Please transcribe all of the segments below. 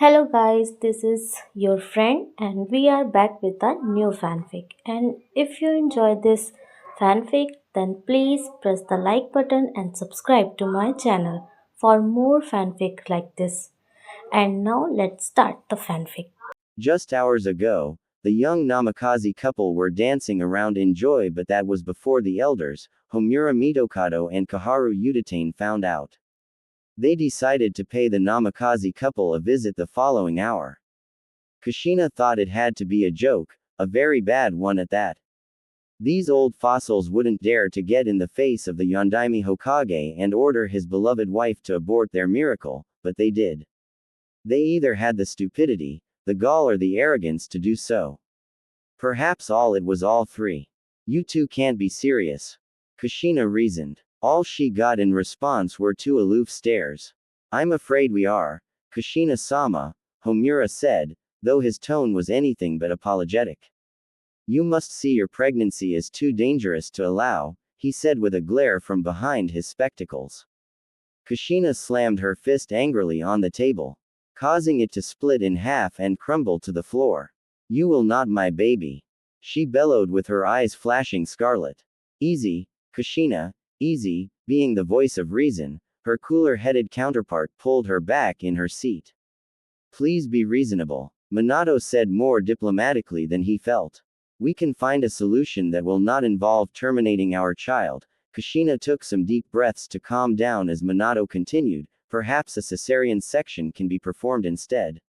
Hello guys, this is your friend and we are back with a new fanfic. And if you enjoy this fanfic, then please press the like button and subscribe to my channel for more fanfic like this. And now let's start the fanfic. Just hours ago, the young Namikaze couple were dancing around in joy, but that was before the elders, Homura Mitokado and Kaharu Udatane, found out. They decided to pay the Namikaze couple a visit the following hour. Kushina thought it had to be a joke, a very bad one at that. These old fossils wouldn't dare to get in the face of the Yondaime Hokage and order his beloved wife to abort their miracle, but they did. They either had the stupidity, the gall, or the arrogance to do so. Perhaps it was all three. You two can't be serious. Kushina reasoned. All she got in response were two aloof stares. I'm afraid we are, Kushina-sama, Homura said, though his tone was anything but apologetic. You must see your pregnancy is too dangerous to allow, he said with a glare from behind his spectacles. Kushina slammed her fist angrily on the table, causing it to split in half and crumble to the floor. You will not, my baby. She bellowed with her eyes flashing scarlet. Easy, Kushina, easy, being the voice of reason, her cooler-headed counterpart pulled her back in her seat. Please be reasonable, Minato said more diplomatically than he felt. We can find a solution that will not involve terminating our child. Kushina took some deep breaths to calm down as Minato continued, perhaps a cesarean section can be performed instead.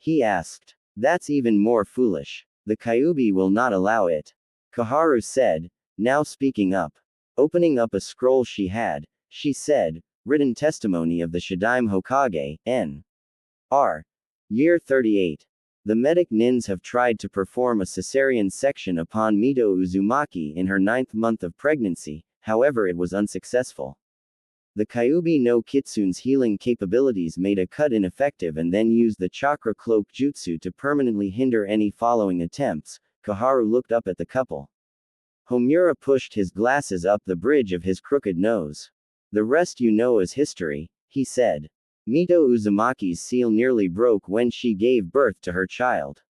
He asked. That's even more foolish. The Kyuubi will not allow it. Kaharu said, now speaking up. Opening up a scroll she had, she said, written testimony of the Shadaime Hokage, N.R. Year 38. The medic nins have tried to perform a cesarean section upon Mito Uzumaki in her 9th month of pregnancy, however it was unsuccessful. The Kyuubi no Kitsune's healing capabilities made a cut ineffective and then used the chakra cloak jutsu to permanently hinder any following attempts. Kaharu looked up at the couple. Homura pushed his glasses up the bridge of his crooked nose. The rest you know is history, he said. Mito Uzumaki's seal nearly broke when she gave birth to her child.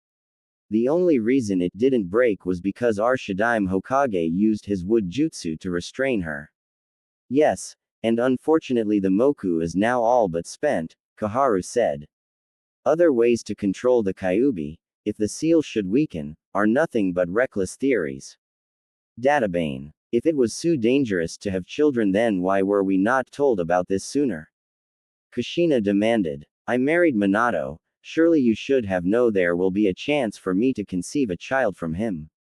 The only reason it didn't break was because our Shadaime Hokage used his wood jutsu to restrain her. Yes, and unfortunately the Moku is now all but spent, Kaharu said. Other ways to control the Kyuubi, if the seal should weaken, are nothing but reckless theories. Databane. If it was so dangerous to have children, then why were we not told about this sooner? Kushina demanded. I married Minato, surely you should have known there will be a chance for me to conceive a child from him.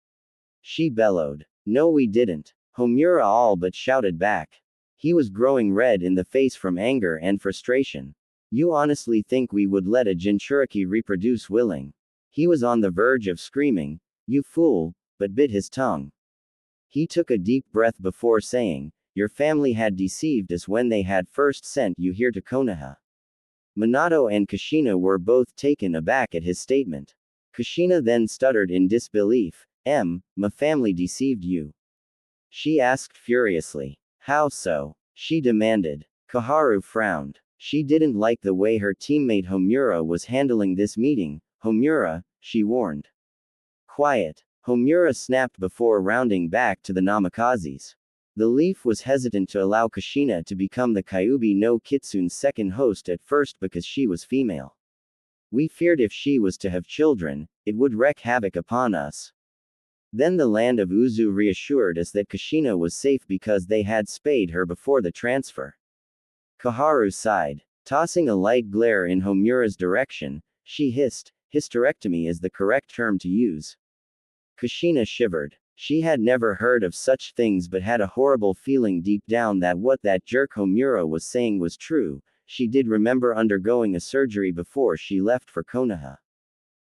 She bellowed. No, we didn't. Homura all but shouted back. He was growing red in the face from anger and frustration. You honestly think we would let a Jinchuriki reproduce willing? He was on the verge of screaming, you fool, but bit his tongue. He took a deep breath before saying, your family had deceived us when they had first sent you here to Konoha. Minato and Kushina were both taken aback at his statement. Kushina then stuttered in disbelief, my family deceived you. She asked furiously. How so? She demanded. Kaharu frowned. She didn't like the way her teammate Homura was handling this meeting. Homura, she warned. Quiet. Homura snapped before rounding back to the Namikazes. The leaf was hesitant to allow Kushina to become the Kyuubi no Kitsune's second host at first because she was female. We feared if she was to have children, it would wreak havoc upon us. Then the land of Uzu reassured us that Kushina was safe because they had spayed her before the transfer. Kaharu sighed. Tossing a light glare in Homura's direction, she hissed, hysterectomy is the correct term to use. Kushina shivered. She had never heard of such things but had a horrible feeling deep down that what that jerk Homura was saying was true. She did remember undergoing a surgery before she left for Konoha.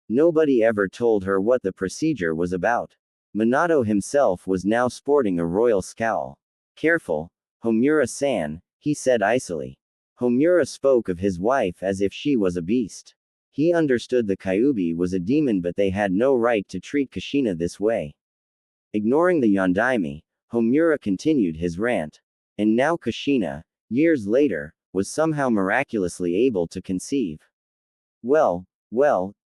Nobody ever told her what the procedure was about. Minato himself was now sporting a royal scowl. Careful, Homura-san, he said icily. Homura spoke of his wife as if she was a beast. He understood the Kyuubi was a demon, but they had no right to treat Kushina this way. Ignoring the Yondaime, Homura continued his rant. And now Kushina, years later, was somehow miraculously able to conceive. Well,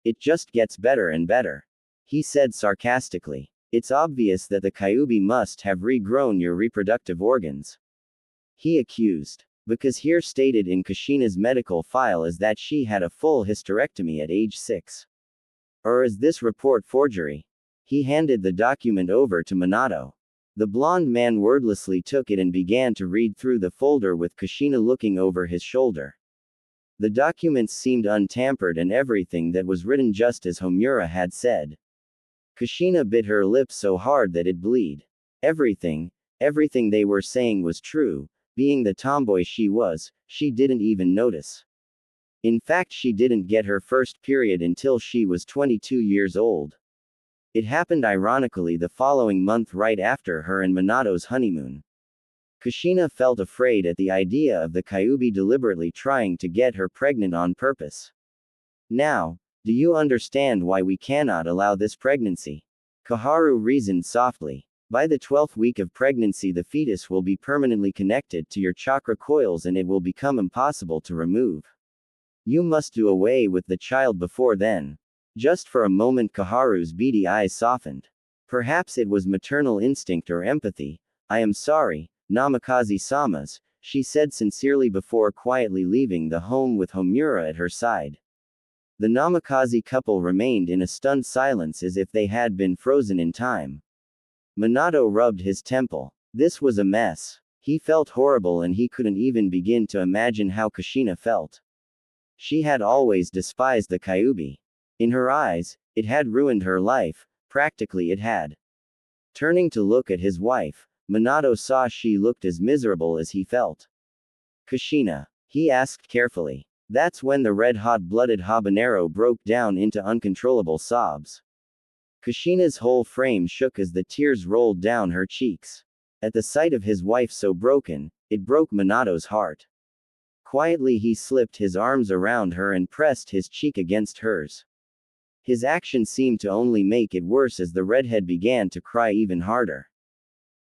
it just gets better and better. He said sarcastically. It's obvious that the Kyubi must have regrown your reproductive organs. He accused. Because here stated in Kushina's medical file is that she had a full hysterectomy at age 6. Or is this report forgery? He handed the document over to Minato. The blond man wordlessly took it and began to read through the folder with Kushina looking over his shoulder. The documents seemed untampered and everything that was written just as Homura had said. Kushina bit her lip so hard that it bled. Everything they were saying was true. Being the tomboy she was, she didn't even notice. In fact, she didn't get her first period until she was 22 years old. It happened ironically the following month right after her and Minato's honeymoon. Kushina felt afraid at the idea of the Kyubi deliberately trying to get her pregnant on purpose. Now, do you understand why we cannot allow this pregnancy? Kaharu reasoned softly. By the 12th week of pregnancy, the fetus will be permanently connected to your chakra coils and it will become impossible to remove. You must do away with the child before then. Just for a moment, Kaharu's beady eyes softened. Perhaps it was maternal instinct or empathy. I am sorry, Namikaze-samas, she said sincerely before quietly leaving the home with Homura at her side. The Namikaze couple remained in a stunned silence as if they had been frozen in time. Minato rubbed his temple. This was a mess. He felt horrible and he couldn't even begin to imagine how Kushina felt. She had always despised the Kyubi. In her eyes, it had ruined her life, practically it had. Turning to look at his wife, Minato saw she looked as miserable as he felt. Kushina, he asked carefully. That's when the red-hot-blooded habanero broke down into uncontrollable sobs. Kushina's whole frame shook as the tears rolled down her cheeks. At the sight of his wife so broken, it broke Minato's heart. Quietly he slipped his arms around her and pressed his cheek against hers. His action seemed to only make it worse as the redhead began to cry even harder.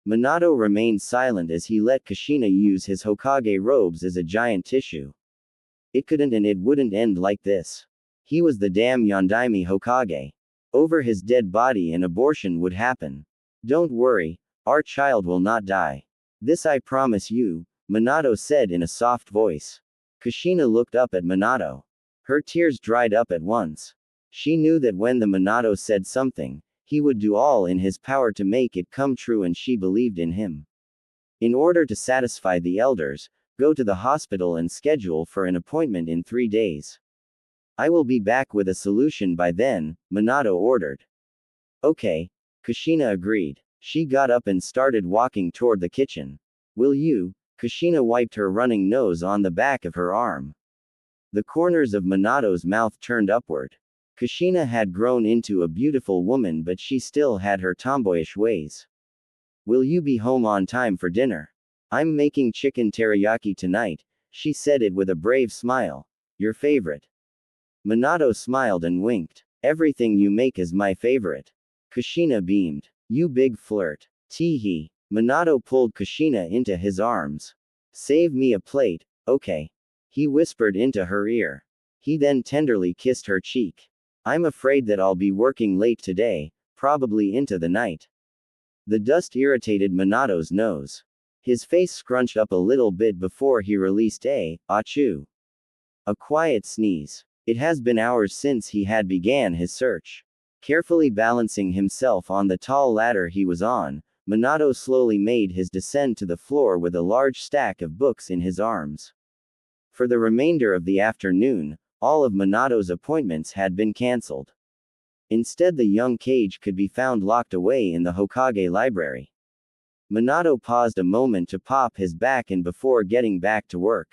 Minato remained silent as he let Kushina use his Hokage robes as a giant tissue. It couldn't and it wouldn't end like this. He was the damn Yondaime Hokage. Over his dead body an abortion would happen. Don't worry, our child will not die. This I promise you, Minato said in a soft voice. Kushina looked up at Minato. Her tears dried up at once. She knew that when the Minato said something, he would do all in his power to make it come true and she believed in him. In order to satisfy the elders, go to the hospital and schedule for an appointment in 3 days. I will be back with a solution by then, Minato ordered. Okay. Kushina agreed. She got up and started walking toward the kitchen. Will you? Kushina wiped her running nose on the back of her arm. The corners of Minato's mouth turned upward. Kushina had grown into a beautiful woman, but she still had her tomboyish ways. Will you be home on time for dinner? I'm making chicken teriyaki tonight, she said it with a brave smile. Your favorite. Minato smiled and winked. Everything you make is my favorite. Kushina beamed. You big flirt. Teehee. Minato pulled Kushina into his arms. Save me a plate, okay? He whispered into her ear. He then tenderly kissed her cheek. I'm afraid that I'll be working late today, probably into the night. The dust irritated Minato's nose. His face scrunched up a little bit before he released a achoo. A quiet sneeze. It has been hours since he had began his search. Carefully balancing himself on the tall ladder he was on, Minato slowly made his descent to the floor with a large stack of books in his arms. For the remainder of the afternoon, all of Minato's appointments had been cancelled. Instead, the young Kage could be found locked away in the Hokage library. Minato paused a moment to pop his back in before getting back to work.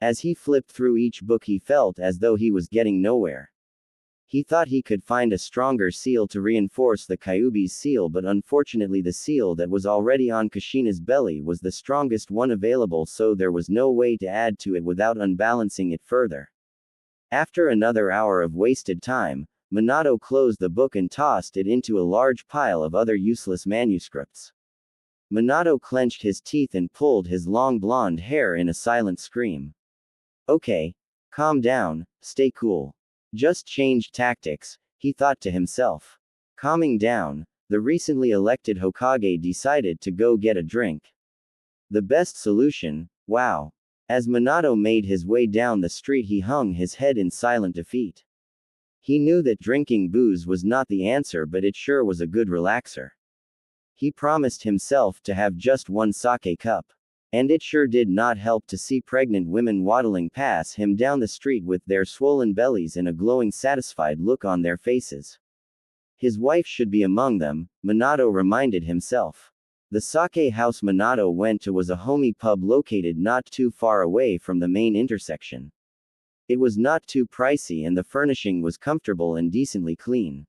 As he flipped through each book, he felt as though he was getting nowhere. He thought he could find a stronger seal to reinforce the Kyubi's seal, but unfortunately the seal that was already on Kushina's belly was the strongest one available, so there was no way to add to it without unbalancing it further. After another hour of wasted time, Minato closed the book and tossed it into a large pile of other useless manuscripts. Minato clenched his teeth and pulled his long blonde hair in a silent scream. Okay. Calm down, stay cool. Just changed tactics, he thought to himself. Calming down, the recently elected Hokage decided to go get a drink. The best solution, wow. As Minato made his way down the street, he hung his head in silent defeat. He knew that drinking booze was not the answer, but it sure was a good relaxer. He promised himself to have just one sake cup. And it sure did not help to see pregnant women waddling past him down the street with their swollen bellies and a glowing satisfied look on their faces. His wife should be among them, Minato reminded himself. The sake house Minato went to was a homey pub located not too far away from the main intersection. It was not too pricey and the furnishing was comfortable and decently clean.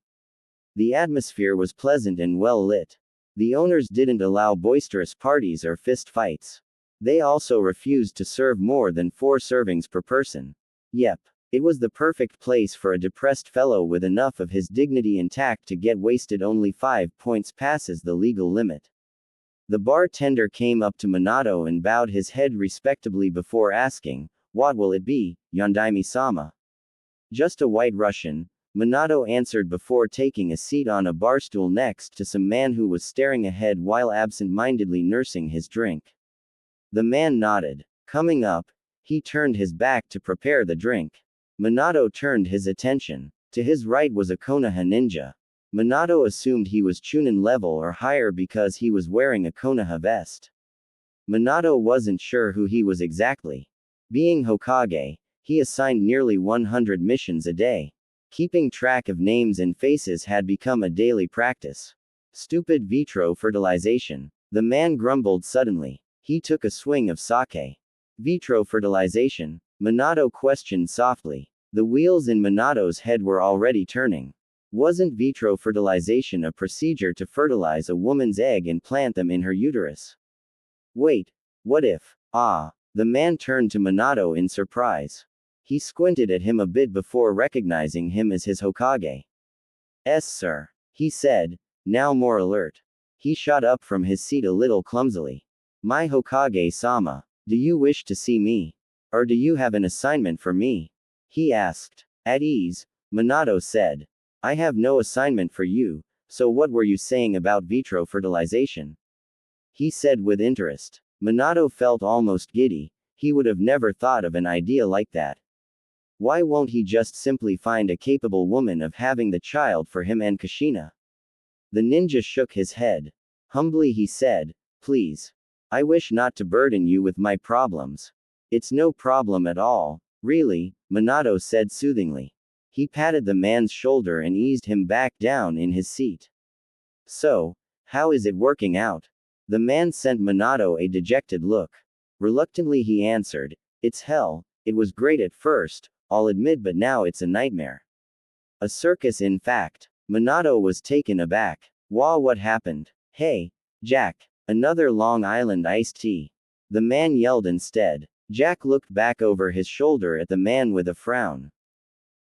The atmosphere was pleasant and well lit. The owners didn't allow boisterous parties or fist fights. They also refused to serve more than 4 servings per person. Yep. It was the perfect place for a depressed fellow with enough of his dignity intact to get wasted. Only 5 points passes the legal limit. The bartender came up to Minato and bowed his head respectably before asking, "What will it be, Yondaime-sama?" "Just a White Russian," Minato answered before taking a seat on a bar stool next to some man who was staring ahead while absent-mindedly nursing his drink. The man nodded. Coming up, he turned his back to prepare the drink. Minato turned his attention. To his right was a Konoha ninja. Minato assumed he was Chunin level or higher because he was wearing a Konoha vest. Minato wasn't sure who he was exactly. Being Hokage, he assigned nearly 100 missions a day. Keeping track of names and faces had become a daily practice. Stupid vitro fertilization. The man grumbled suddenly. He took a swing of sake. Vitro fertilization? Minato questioned softly. The wheels in Minato's head were already turning. Wasn't vitro fertilization a procedure to fertilize a woman's egg and plant them in her uterus? Wait, what if? The man turned to Minato in surprise. He squinted at him a bit before recognizing him as his Hokage. "Yes, sir," he said, now more alert. He shot up from his seat a little clumsily. "My Hokage-sama, do you wish to see me? Or do you have an assignment for me?" he asked. At ease, Minato said. "I have no assignment for you, so what were you saying about vitro fertilization?" he said with interest. Minato felt almost giddy. He would have never thought of an idea like that. Why won't he just simply find a capable woman of having the child for him and Kushina? The ninja shook his head. Humbly he said, "Please. I wish not to burden you with my problems." "It's no problem at all, really," Minato said soothingly. He patted the man's shoulder and eased him back down in his seat. "So, how is it working out?" The man sent Minato a dejected look. Reluctantly he answered, "It's hell. It was great at first, I'll admit, but now it's a nightmare." "A circus, in fact." Minato was taken aback. What happened?" "Hey, Jack. Another Long Island iced tea." The man yelled instead. Jack looked back over his shoulder at the man with a frown.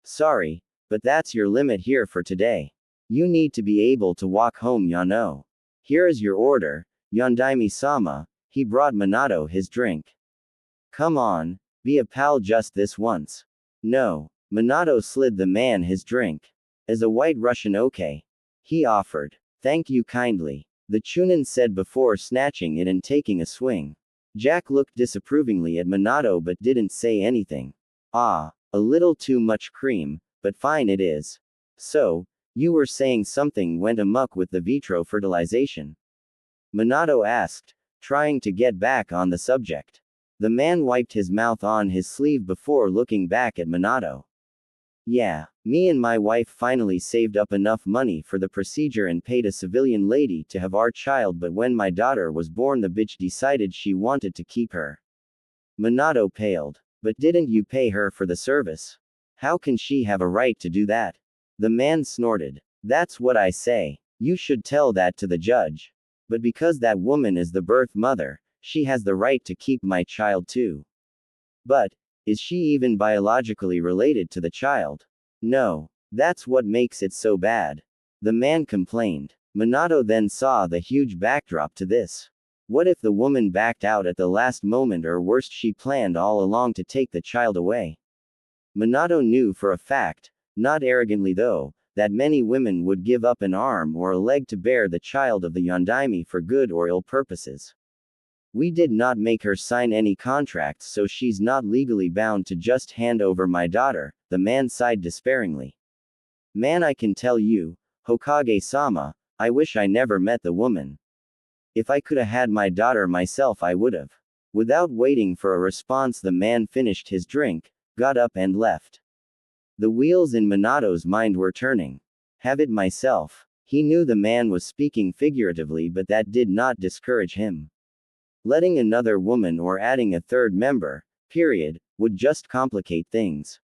"Sorry, but that's your limit here for today. You need to be able to walk home, Yano. Here is your order, Yondaime-sama." He brought Minato his drink. "Come on, be a pal just this once." "No." Minato slid the man his drink. "As a White Russian, okay?" he offered. "Thank you kindly," the Chunin said before snatching it and taking a swing. Jack looked disapprovingly at Minato but didn't say anything. A little too much cream, but fine it is. "So, you were saying something went amok with the vitro fertilization?" Minato asked, trying to get back on the subject. The man wiped his mouth on his sleeve before looking back at Minato. "Yeah, me and my wife finally saved up enough money for the procedure and paid a civilian lady to have our child, but when my daughter was born the bitch decided she wanted to keep her." Minato paled. "But didn't you pay her for the service? How can she have a right to do that?" The man snorted. "That's what I say. You should tell that to the judge. But because that woman is the birth mother, she has the right to keep my child too." "But, is she even biologically related to the child?" "No. That's what makes it so bad," the man complained. Minato then saw the huge backdrop to this. What if the woman backed out at the last moment, or worst, she planned all along to take the child away? Minato knew for a fact Not arrogantly though, that many women would give up an arm or a leg to bear the child of the Yondaime for good or ill purposes. We did not make her sign any contracts, so she's not legally bound to just hand over my daughter, the man sighed despairingly. Man, I can tell you, Hokage-sama, I wish I never met the woman. If I could have had my daughter myself, I would have. Without waiting for a response, the man finished his drink, got up and left. The wheels in Minato's mind were turning. Have it myself. He knew the man was speaking figuratively, but that did not discourage him. Letting another woman or adding a third member, period, would just complicate things.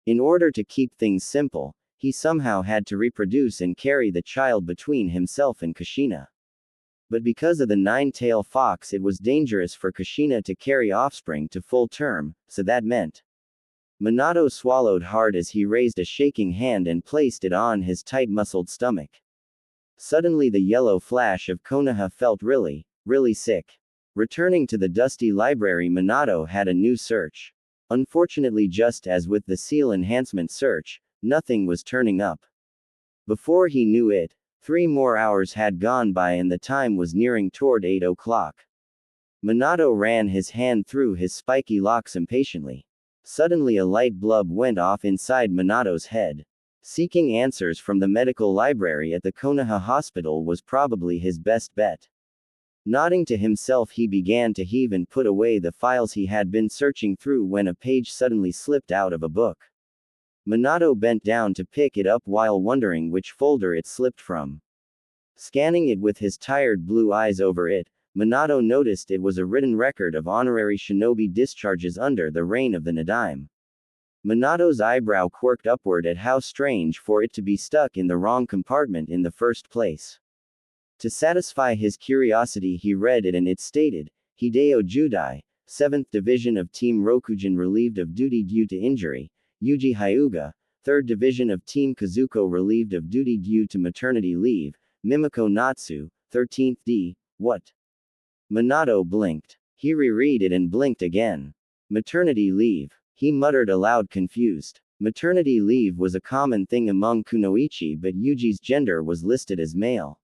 In order to keep things simple, he somehow had to reproduce and carry the child between himself and Kushina. But because of the nine-tailed fox, it was dangerous for Kushina to carry offspring to full term, so that meant. Minato swallowed hard as he raised a shaking hand and placed it on his tight-muscled stomach. Suddenly the yellow flash of Konoha felt really, really sick. Returning to the dusty library, Minato had a new search. Unfortunately, just as with the seal enhancement search, nothing was turning up. Before he knew it, 3 more hours had gone by and the time was nearing toward 8 o'clock. Minato ran his hand through his spiky locks impatiently. Suddenly a light bulb went off inside Minato's head. Seeking answers from the medical library at the Konoha hospital was probably his best bet. Nodding to himself, he began to heave and put away the files he had been searching through when a page suddenly slipped out of a book. Minato bent down to pick it up while wondering which folder it slipped from. Scanning it with his tired blue eyes over it, Minato noticed it was a written record of honorary shinobi discharges under the reign of the Nadaime. Minato's eyebrow quirked upward at how strange for it to be stuck in the wrong compartment in the first place. To satisfy his curiosity, he read it and it stated, Hideo Judai, 7th Division of Team Rokujin relieved of duty due to injury, Yuji Hyuga, 3rd Division of Team Kazuko relieved of duty due to maternity leave, Mimiko Natsu, 13th D, what? Minato blinked. He reread it and blinked again. Maternity leave. He muttered aloud, confused. Maternity leave was a common thing among kunoichi, but Yuji's gender was listed as male.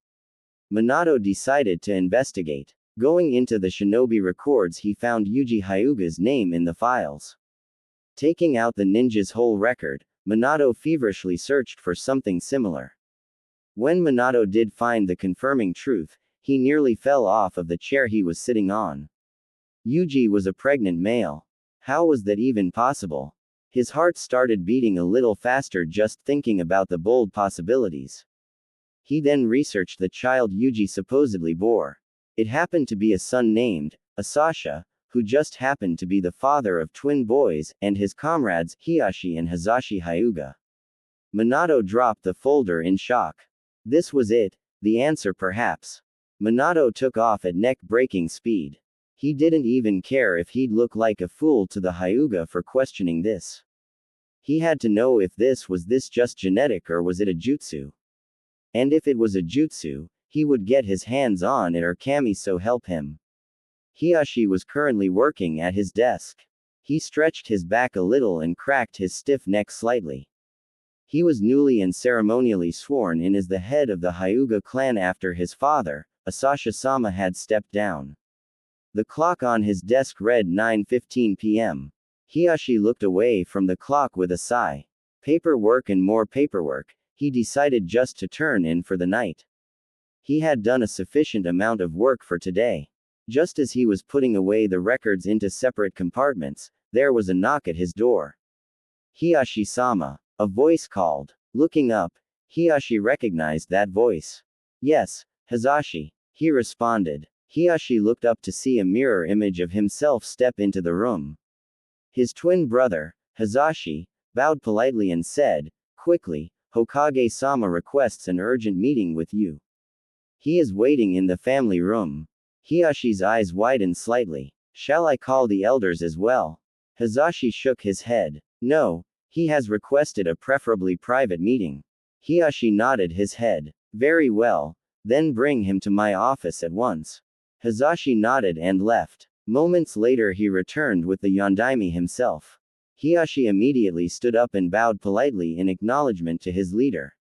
Minato decided to investigate. Going into the shinobi records, he found Yuji Hyuga's name in the files. Taking out the ninja's whole record, Minato feverishly searched for something similar. When Minato did find the confirming truth, he nearly fell off of the chair he was sitting on. Yuji was a pregnant male. How was that even possible? His heart started beating a little faster just thinking about the bold possibilities. He then researched the child Yuji supposedly bore. It happened to be a son named Asasha, who just happened to be the father of twin boys, and his comrades, Hiyashi and Hazashi Hyuga. Minato dropped the folder in shock. This was it, the answer perhaps. Minato took off at neck-breaking speed. He didn't even care if he'd look like a fool to the Hyuga for questioning this. He had to know if this was just genetic or was it a jutsu. And if it was a jutsu, he would get his hands on it or kami, so help him. Hiyashi was currently working at his desk. He stretched his back a little and cracked his stiff neck slightly. He was newly and ceremonially sworn in as the head of the Hyuga clan after his father, Asasha-sama, had stepped down. The clock on his desk read 9:15 p.m. Hiyashi looked away from the clock with a sigh. Paperwork and more paperwork, he decided just to turn in for the night. He had done a sufficient amount of work for today. Just as he was putting away the records into separate compartments, there was a knock at his door. Hiyashi-sama, a voice called. Looking up, Hiyashi recognized that voice. Yes, Hazashi, he responded. Hiyashi looked up to see a mirror image of himself step into the room. His twin brother, Hazashi, bowed politely and said, quickly, Hokage-sama requests an urgent meeting with you. He is waiting in the family room. Hiyashi's eyes widened slightly. Shall I call the elders as well? Hazashi shook his head. No, he has requested a preferably private meeting. Hiyashi nodded his head. Very well, then bring him to my office at once. Hazashi nodded and left. Moments later he returned with the Yondaime himself. Hiyashi immediately stood up and bowed politely in acknowledgement to his leader.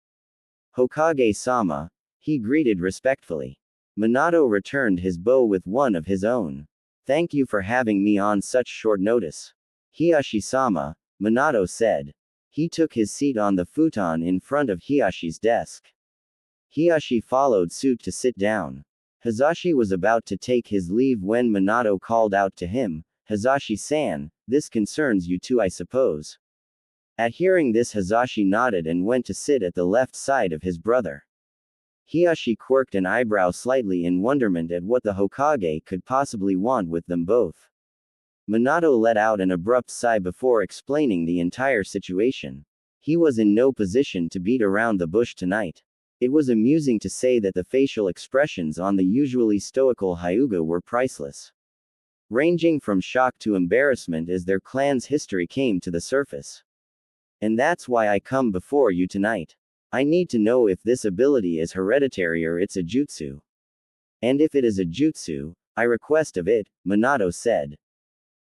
Hokage-sama, he greeted respectfully. Minato returned his bow with one of his own. Thank you for having me on such short notice. Hiyashi-sama, Minato said. He took his seat on the futon in front of Hiyashi's desk. Hiyashi followed suit to sit down. Hazashi was about to take his leave when Minato called out to him, Hazashi-san, this concerns you too, I suppose. At hearing this, Hazashi nodded and went to sit at the left side of his brother. Hiyashi quirked an eyebrow slightly in wonderment at what the Hokage could possibly want with them both. Minato let out an abrupt sigh before explaining the entire situation. He was in no position to beat around the bush tonight. It was amusing to say that the facial expressions on the usually stoical Hyuga were priceless. Ranging from shock to embarrassment as their clan's history came to the surface. And that's why I come before you tonight. I need to know if this ability is hereditary or it's a jutsu. And if it is a jutsu, I request of it, Minato said.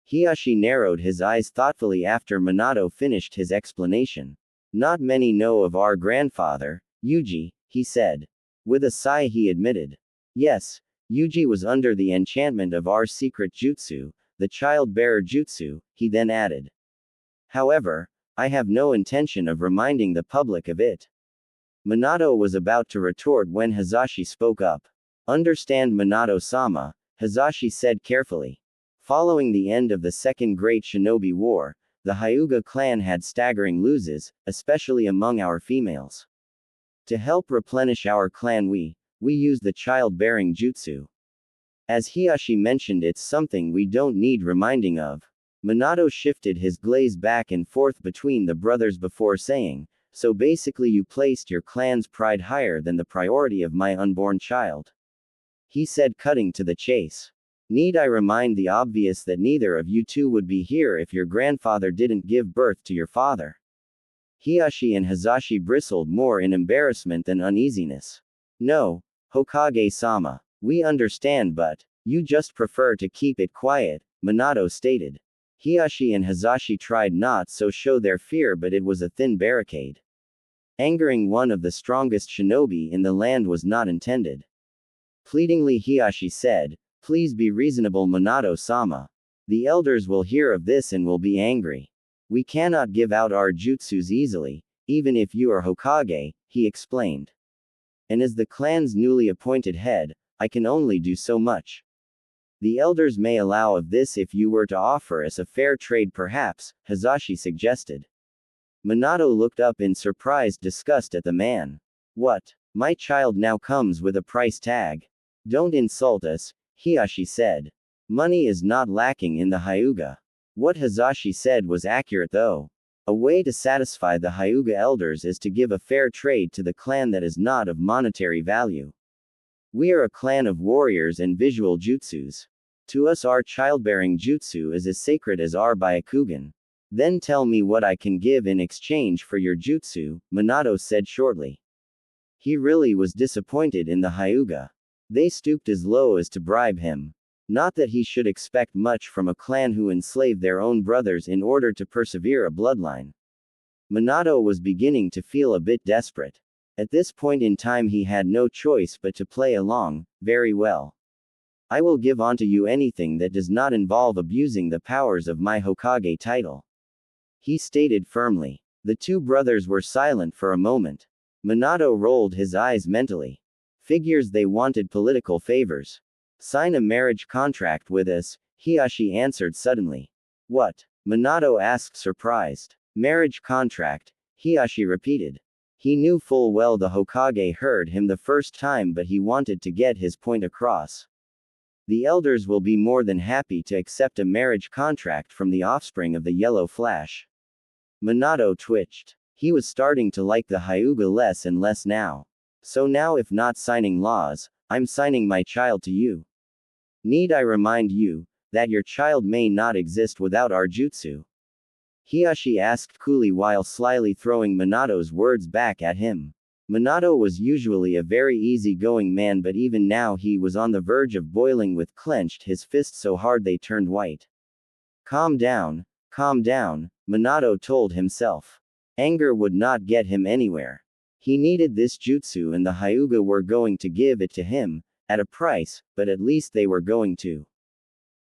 Hiyashi narrowed his eyes thoughtfully after Minato finished his explanation. Not many know of our grandfather, Yuji, he said. With a sigh he admitted. Yes, Yuji was under the enchantment of our secret jutsu, the child-bearer jutsu, he then added. However, I have no intention of reminding the public of it. Minato was about to retort when Hazashi spoke up. Understand, Minato-sama, Hazashi said carefully. Following the end of the Second Great Shinobi War, the Hyuga clan had staggering losses, especially among our females. To help replenish our clan we use the child-bearing jutsu. As Hiyashi mentioned, it's something we don't need reminding of. Minato shifted his gaze back and forth between the brothers before saying, so basically you placed your clan's pride higher than the priority of my unborn child. He said, cutting to the chase. Need I remind the obvious that neither of you two would be here if your grandfather didn't give birth to your father? Hiyashi and Hazashi bristled more in embarrassment than uneasiness. No, Hokage-sama. We understand, but you just prefer to keep it quiet, Minato stated. Hiyashi and Hazashi tried not so show their fear, but it was a thin barricade. Angering one of the strongest shinobi in the land was not intended. Pleadingly Hiyashi said, please be reasonable, Minato-sama. The elders will hear of this and will be angry. We cannot give out our jutsus easily, even if you are Hokage, he explained. And as the clan's newly appointed head, I can only do so much. The elders may allow of this if you were to offer us a fair trade perhaps, Hazashi suggested. Minato looked up in surprised disgust at the man. What? My child now comes with a price tag? Don't insult us, Hiyashi said. Money is not lacking in the Hyuga. What Hazashi said was accurate though. A way to satisfy the Hyuga elders is to give a fair trade to the clan that is not of monetary value. We are a clan of warriors and visual jutsus. To us our childbearing jutsu is as sacred as our Byakugan. Then tell me what I can give in exchange for your jutsu, Minato said shortly. He really was disappointed in the Hyuga. They stooped as low as to bribe him. Not that he should expect much from a clan who enslaved their own brothers in order to persevere a bloodline. Minato was beginning to feel a bit desperate. At this point in time he had no choice but to play along. Very well. I will give onto you anything that does not involve abusing the powers of my Hokage title. He stated firmly. The two brothers were silent for a moment. Minato rolled his eyes mentally. Figures they wanted political favors. Sign a marriage contract with us, Hiyashi answered suddenly. What? Minato asked surprised. Marriage contract, Hiyashi repeated. He knew full well the Hokage heard him the first time, but he wanted to get his point across. The elders will be more than happy to accept a marriage contract from the offspring of the Yellow Flash. Minato twitched. He was starting to like the Hyuga less and less now. So now, if not signing laws, I'm signing my child to you. Need I remind you that your child may not exist without our jutsu? Hiyashi asked coolly while slyly throwing Minato's words back at him. Minato was usually a very easy-going man, but even now he was on the verge of boiling with clenched his fists so hard they turned white. Calm down, Minato told himself. Anger would not get him anywhere. He needed this jutsu and the Hyuga were going to give it to him, at a price, but at least they were going to.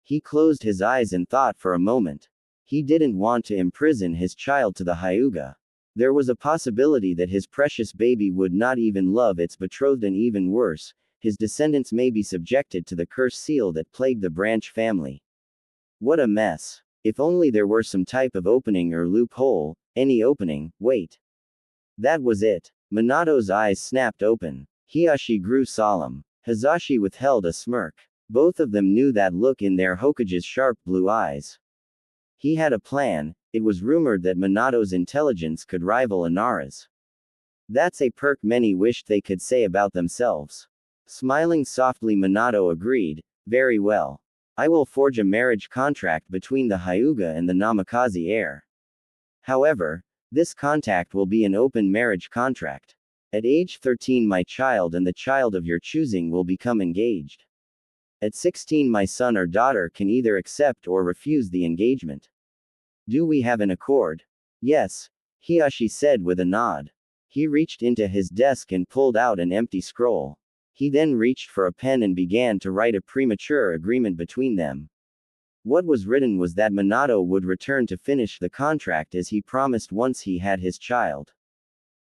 He closed his eyes and thought for a moment. He didn't want to imprison his child to the Hyuga. There was a possibility that his precious baby would not even love its betrothed, and even worse, his descendants may be subjected to the curse seal that plagued the Branch family. What a mess. If only there were some type of opening or loophole, any opening, wait. That was it. Minato's eyes snapped open. Hiashi grew solemn. Hazashi withheld a smirk. Both of them knew that look in their Hokage's sharp blue eyes. He had a plan. It was rumored that Minato's intelligence could rival Inara's. That's a perk many wished they could say about themselves. Smiling softly, Minato agreed, very well. I will forge a marriage contract between the Hyuga and the Namikaze heir. However, this contract will be an open marriage contract. At age 13 my child and the child of your choosing will become engaged. At 16 my son or daughter can either accept or refuse the engagement. Do we have an accord? Yes, Hiashi said with a nod. He reached into his desk and pulled out an empty scroll. He then reached for a pen and began to write a premature agreement between them. What was written was that Minato would return to finish the contract as he promised once he had his child.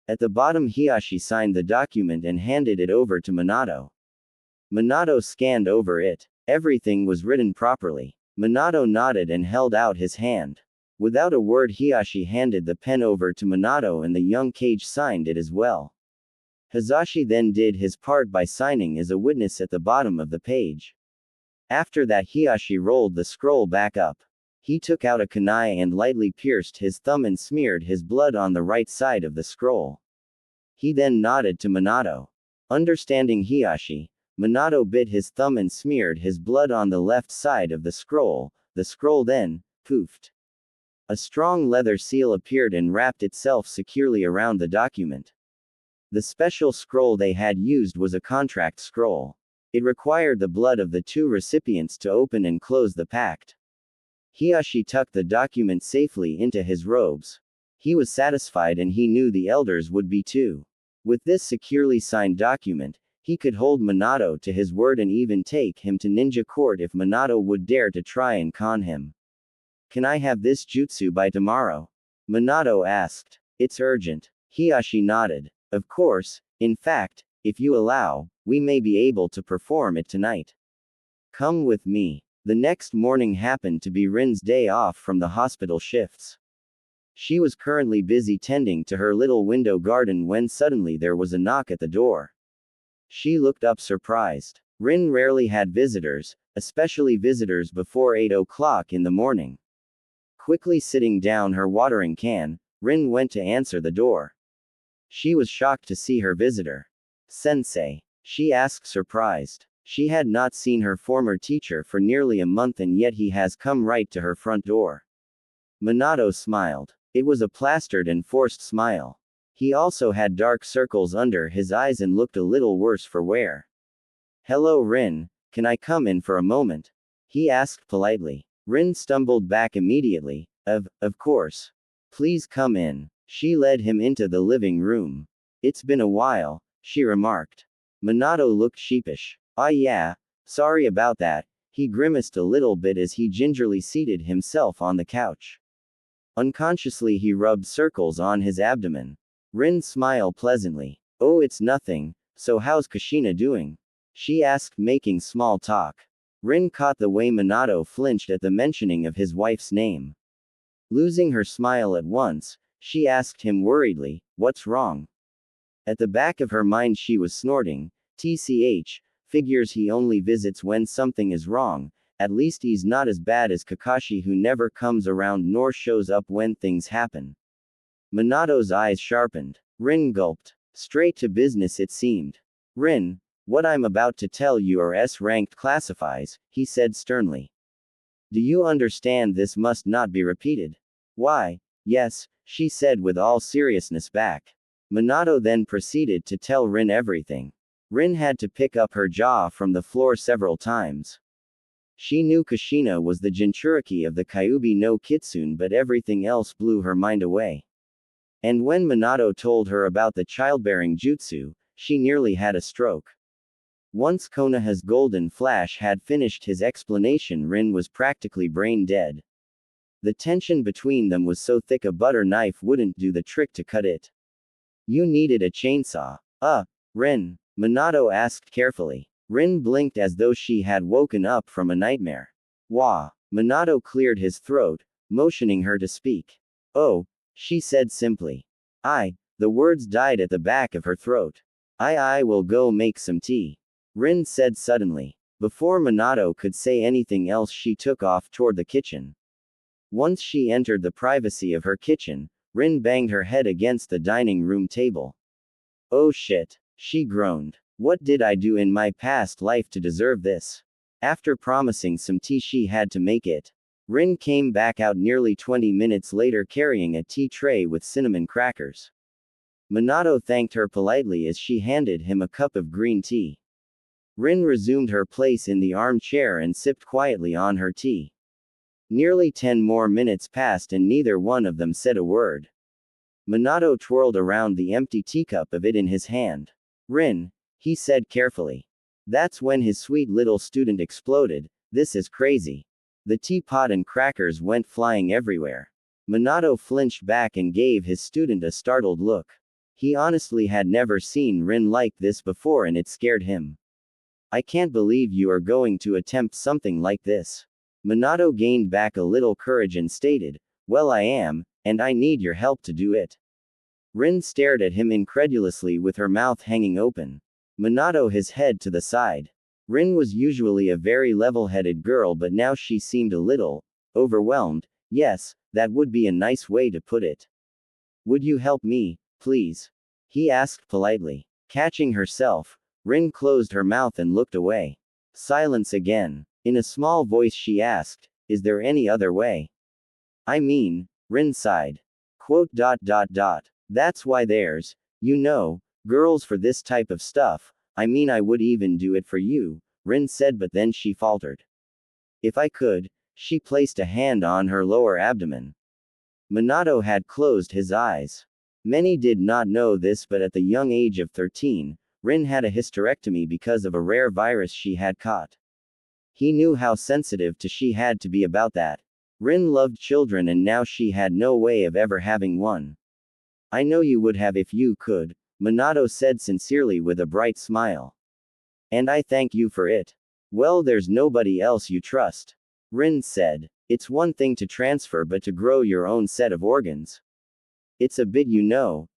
At the bottom Hiashi signed the document and handed it over to Minato. Minato scanned over it. Everything was written properly. Minato nodded and held out his hand. Without a word Hiashi handed the pen over to Minato and the young Kage signed it as well. Hazashi then did his part by signing as a witness at the bottom of the page. After that Hiashi rolled the scroll back up. He took out a kunai and lightly pierced his thumb and smeared his blood on the right side of the scroll. He then nodded to Minato. Understanding Hiashi, Minato bit his thumb and smeared his blood on the left side of the scroll then, poofed. A strong leather seal appeared and wrapped itself securely around the document. The special scroll they had used was a contract scroll. It required the blood of the two recipients to open and close the pact. Hiashi tucked the document safely into his robes. He was satisfied and he knew the elders would be too. With this securely signed document, he could hold Minato to his word and even take him to ninja court if Minato would dare to try and con him. Can I have this jutsu by tomorrow? Minato asked. It's urgent. Hiashi nodded. Of course, in fact, if you allow, we may be able to perform it tonight. Come with me. The next morning happened to be Rin's day off from the hospital shifts. She was currently busy tending to her little window garden when suddenly there was a knock at the door. She looked up surprised. Rin rarely had visitors, especially visitors before 8 o'clock in the morning. Quickly sitting down her watering can, Rin went to answer the door. She was shocked to see her visitor. Sensei, she asked surprised. She had not seen her former teacher for nearly a month and yet he has come right to her front door. Minato smiled. It was a plastered and forced smile. He also had dark circles under his eyes and looked a little worse for wear. Hello Rin, can I come in for a moment? He asked politely. Rin stumbled back immediately. Of course. Please come in. She led him into the living room. It's been a while, she remarked. Minato looked sheepish. Ah yeah, sorry about that. He grimaced a little bit as he gingerly seated himself on the couch. Unconsciously he rubbed circles on his abdomen. Rin smiled pleasantly. Oh, it's nothing. So how's Kushina doing? She asked, making small talk. Rin caught the way Minato flinched at the mentioning of his wife's name. Losing her smile at once, she asked him worriedly, what's wrong? At the back of her mind she was snorting, TCH, figures he only visits when something is wrong, at least he's not as bad as Kakashi who never comes around nor shows up when things happen. Minato's eyes sharpened. Rin gulped. Straight to business it seemed. Rin, what I'm about to tell you are S-ranked classifies, he said sternly. Do you understand this must not be repeated? Why, yes, she said with all seriousness back. Minato then proceeded to tell Rin everything. Rin had to pick up her jaw from the floor several times. She knew kushina was the jinchuriki of the Kyuubi no Kitsune, but everything else blew her mind away. And when Minato told her about the childbearing jutsu, she nearly had a stroke. Once Konoha's golden flash had finished his explanation, Rin was practically brain dead. The tension between them was so thick a butter knife wouldn't do the trick to cut it. You needed a chainsaw. Rin? Minato asked carefully. Rin blinked as though she had woken up from a nightmare. Wah. Minato cleared his throat, motioning her to speak. Oh, she said simply. The words died at the back of her throat. I will go make some tea. Rin said suddenly. Before Minato could say anything else, she took off toward the kitchen. Once she entered the privacy of her kitchen, Rin banged her head against the dining room table. Oh shit, she groaned. What did I do in my past life to deserve this? After promising some tea, she had to make it. Rin came back out nearly 20 minutes later carrying a tea tray with cinnamon crackers. Minato thanked her politely as she handed him a cup of green tea. Rin resumed her place in the armchair and sipped quietly on her tea. Nearly 10 more minutes passed and neither one of them said a word. Minato twirled around the empty teacup of it in his hand. Rin, he said carefully. That's when his sweet little student exploded. This is crazy. The teapot and crackers went flying everywhere. Minato flinched back and gave his student a startled look. He honestly had never seen Rin like this before and it scared him. I can't believe you are going to attempt something like this. Minato gained back a little courage and stated, well, I am, and I need your help to do it. Rin stared at him incredulously with her mouth hanging open. Minato his head to the side. Rin was usually a very level-headed girl, but now she seemed a little overwhelmed. Yes, that would be a nice way to put it. Would you help me, please? He asked politely. Catching herself, Rin closed her mouth and looked away. Silence again. In a small voice she asked, is there any other way? I mean, Rin sighed. Quote. That's why there's, girls for this type of stuff. I mean, I would even do it for you, Rin said, but then she faltered. If I could. She placed a hand on her lower abdomen. Minato had closed his eyes. Many did not know this, but at the young age of 13, Rin had a hysterectomy because of a rare virus she had caught. He knew how sensitive she had to be about that. Rin loved children and now she had no way of ever having one. I know you would have if you could, Minato said sincerely with a bright smile. And I thank you for it. Well, there's nobody else you trust. Rin said. It's one thing to transfer, but to grow your own set of organs. It's a bit,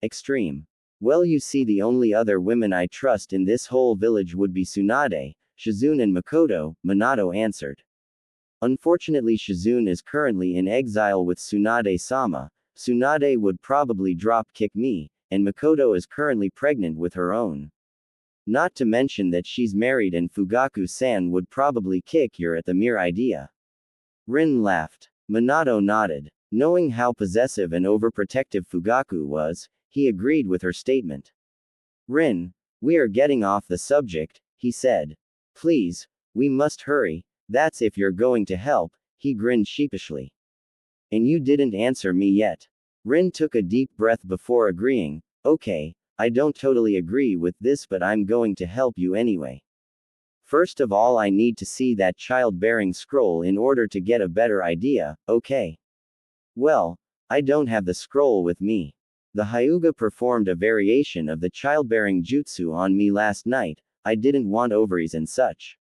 extreme. Well, you see, the only other women I trust in this whole village would be Tsunade, Shizune and Makoto, Minato answered. Unfortunately, Shizune is currently in exile with Tsunade-sama. Tsunade would probably drop kick me, and Makoto is currently pregnant with her own. Not to mention that she's married and Fugaku-san would probably kick her at the mere idea. Rin laughed. Minato nodded. Knowing how possessive and overprotective Fugaku was, he agreed with her statement. Rin, we are getting off the subject, he said. Please, we must hurry, that's if you're going to help, he grinned sheepishly. And you didn't answer me yet. Rin took a deep breath before agreeing, okay, I don't totally agree with this, but I'm going to help you anyway. First of all, I need to see that childbearing scroll in order to get a better idea, okay? Well, I don't have the scroll with me. The Hyuga performed a variation of the childbearing jutsu on me last night. I didn't want ovaries and such.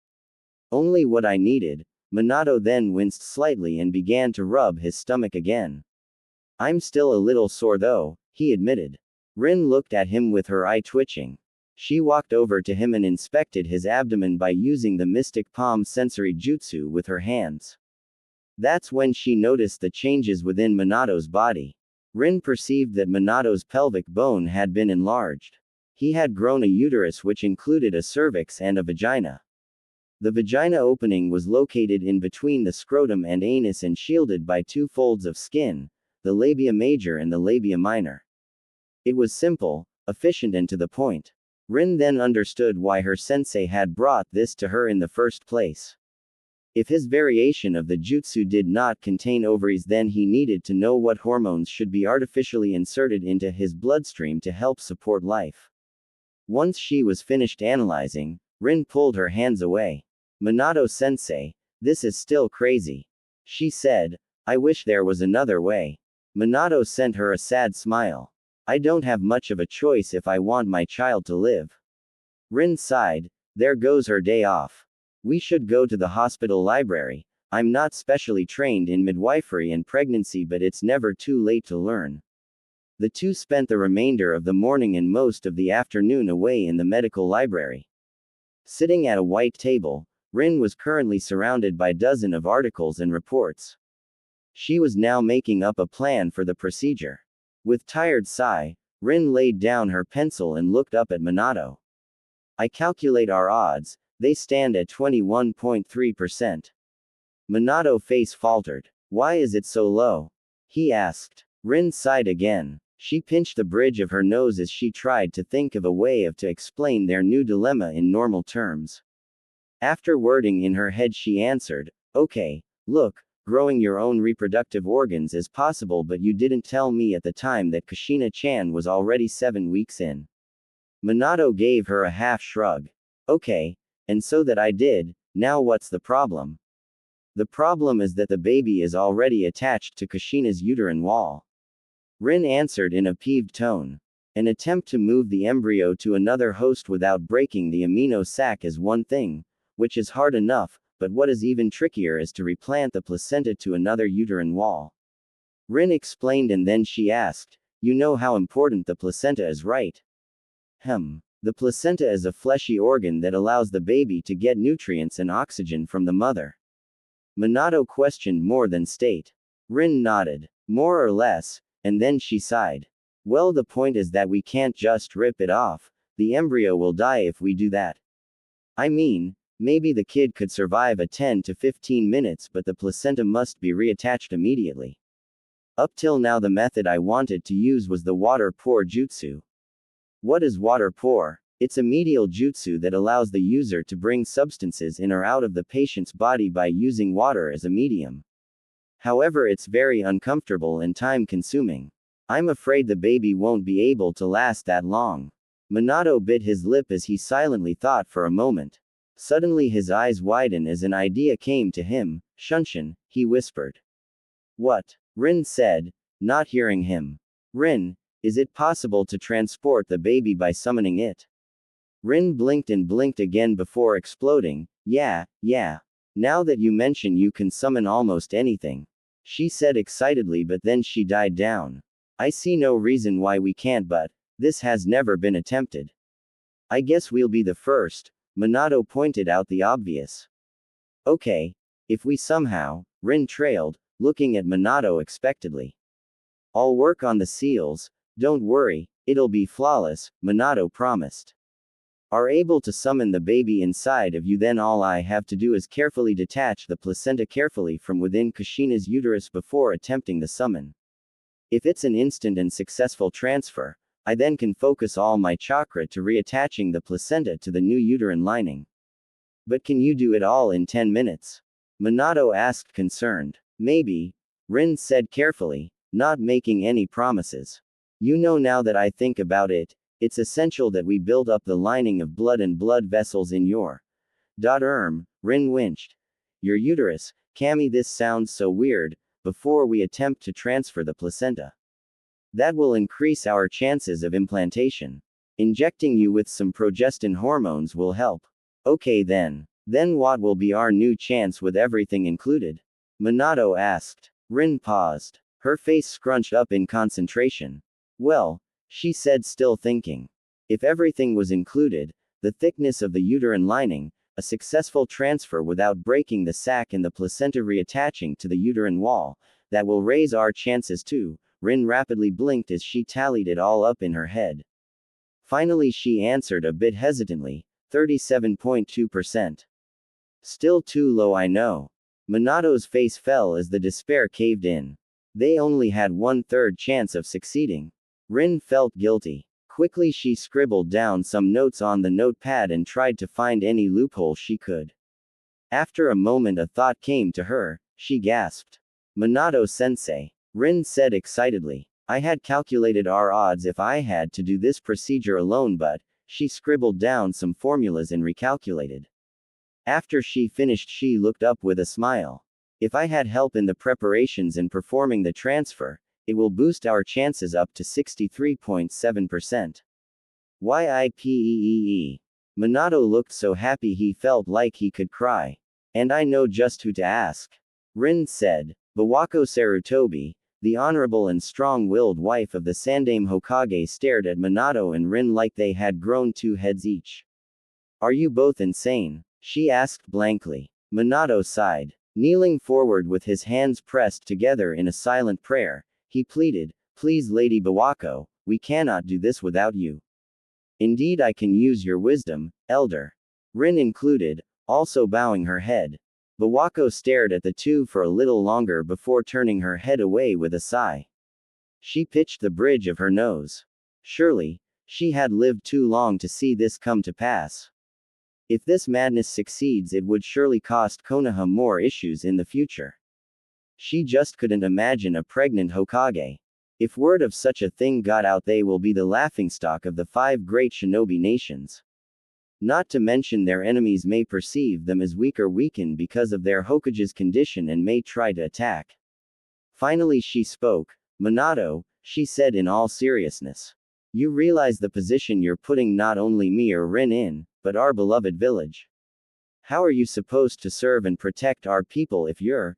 Only what I needed. Minato then winced slightly and began to rub his stomach again. I'm still a little sore though, he admitted. Rin looked at him with her eye twitching. She walked over to him and inspected his abdomen by using the mystic palm sensory jutsu with her hands. That's when she noticed the changes within Minato's body. Rin perceived that Minato's pelvic bone had been enlarged. He had grown a uterus which included a cervix and a vagina. The vagina opening was located in between the scrotum and anus and shielded by two folds of skin, the labia major and the labia minor. It was simple, efficient and to the point. Rin then understood why her sensei had brought this to her in the first place. If his variation of the jutsu did not contain ovaries, then he needed to know what hormones should be artificially inserted into his bloodstream to help support life. Once she was finished analyzing, Rin pulled her hands away. Minato-sensei, this is still crazy. She said, I wish there was another way. Minato sent her a sad smile. I don't have much of a choice if I want my child to live. Rin sighed, there goes her day off. We should go to the hospital library. I'm not specially trained in midwifery and pregnancy, but it's never too late to learn. The two spent the remainder of the morning and most of the afternoon away in the medical library. Sitting at a white table, Rin was currently surrounded by dozens of articles and reports. She was now making up a plan for the procedure. With tired sigh, Rin laid down her pencil and looked up at Minato. I calculate our odds, they stand at 21.3%. Minato face faltered. Why is it so low? He asked. Rin sighed again. She pinched the bridge of her nose as she tried to think of a way to explain their new dilemma in normal terms. After wording in her head, she answered, okay, look, growing your own reproductive organs is possible, but you didn't tell me at the time that Kushina-chan was already 7 weeks in. Minato gave her a half shrug. Okay, and so that I did, now what's the problem? The problem is that the baby is already attached to Kushina's uterine wall. Rin answered in a peeved tone. An attempt to move the embryo to another host without breaking the amino sac is one thing, which is hard enough, but what is even trickier is to replant the placenta to another uterine wall. Rin explained, and then she asked, you know how important the placenta is, right? The placenta is a fleshy organ that allows the baby to get nutrients and oxygen from the mother. Minato questioned more than state. Rin nodded. More or less, and then she sighed. Well, the point is that we can't just rip it off, the embryo will die if we do that. I mean, maybe the kid could survive a 10 to 15 minutes, but the placenta must be reattached immediately. Up till now, the method I wanted to use was the water pour jutsu. What is water pour? It's a medial jutsu that allows the user to bring substances in or out of the patient's body by using water as a medium. However, it's very uncomfortable and time-consuming. I'm afraid the baby won't be able to last that long. Minato bit his lip as he silently thought for a moment. Suddenly his eyes widened as an idea came to him. Shunshin, he whispered. What? Rin said, not hearing him. Rin, is it possible to transport the baby by summoning it? Rin blinked and blinked again before exploding. Yeah. Now that you mention, you can summon almost anything. She said excitedly, but then she died down. I see no reason why we can't, but this has never been attempted. I guess we'll be the first. Minato pointed out the obvious. Okay. If we somehow, Rin trailed, looking at Minato expectantly. I'll work on the seals, don't worry, it'll be flawless, Minato promised. Are able to summon the baby inside of you, then all I have to do is carefully detach the placenta carefully from within Kushina's uterus before attempting the summon. If it's an instant and successful transfer, I then can focus all my chakra to reattaching the placenta to the new uterine lining. But can you do it all in 10 minutes? Minato asked, concerned. Maybe, Rin said carefully, not making any promises. You know, now that I think about it, it's essential that we build up the lining of blood and blood vessels in your Rin winched. Your uterus, Kami, this sounds so weird, before we attempt to transfer the placenta. That will increase our chances of implantation. Injecting you with some progestin hormones will help. Okay then. Then what will be our new chance with everything included? Minato asked. Rin paused. Her face scrunched up in concentration. Well, she said, still thinking. If everything was included, the thickness of the uterine lining, a successful transfer without breaking the sac and the placenta reattaching to the uterine wall, that will raise our chances too. Rin rapidly blinked as she tallied it all up in her head. Finally she answered a bit hesitantly, 37.2%. Still too low, I know. Minato's face fell as the despair caved in. They only had 1/3 chance of succeeding. Rin felt guilty. Quickly she scribbled down some notes on the notepad and tried to find any loophole she could. After a moment a thought came to her, she gasped. Minato-sensei. Rin said excitedly. I had calculated our odds if I had to do this procedure alone, but she scribbled down some formulas and recalculated. After she finished, she looked up with a smile. If I had help in the preparations and performing the transfer, it will boost our chances up to 63.7%. YIPEEE. Minato looked so happy he felt like he could cry. And I know just who to ask. Rin said. Bawako Sarutobi, the honorable and strong-willed wife of the Sandaime Hokage, stared at Minato and Rin like they had grown two heads each. Are you both insane? She asked blankly. Minato sighed. Kneeling forward with his hands pressed together in a silent prayer, he pleaded, Please, Lady Bawako, we cannot do this without you. Indeed, I can use your wisdom, Elder. Rin included, also bowing her head. Bawako stared at the two for a little longer before turning her head away with a sigh. She pitched the bridge of her nose. Surely, she had lived too long to see this come to pass. If this madness succeeds, it would surely cost Konoha more issues in the future. She just couldn't imagine a pregnant Hokage. If word of such a thing got out, they will be the laughingstock of the 5 great shinobi nations. Not to mention their enemies may perceive them as weak or weaken because of their Hokage's condition and may try to attack. Finally she spoke. Minato, she said in all seriousness. You realize the position you're putting not only me or Rin in, but our beloved village. How are you supposed to serve and protect our people if you're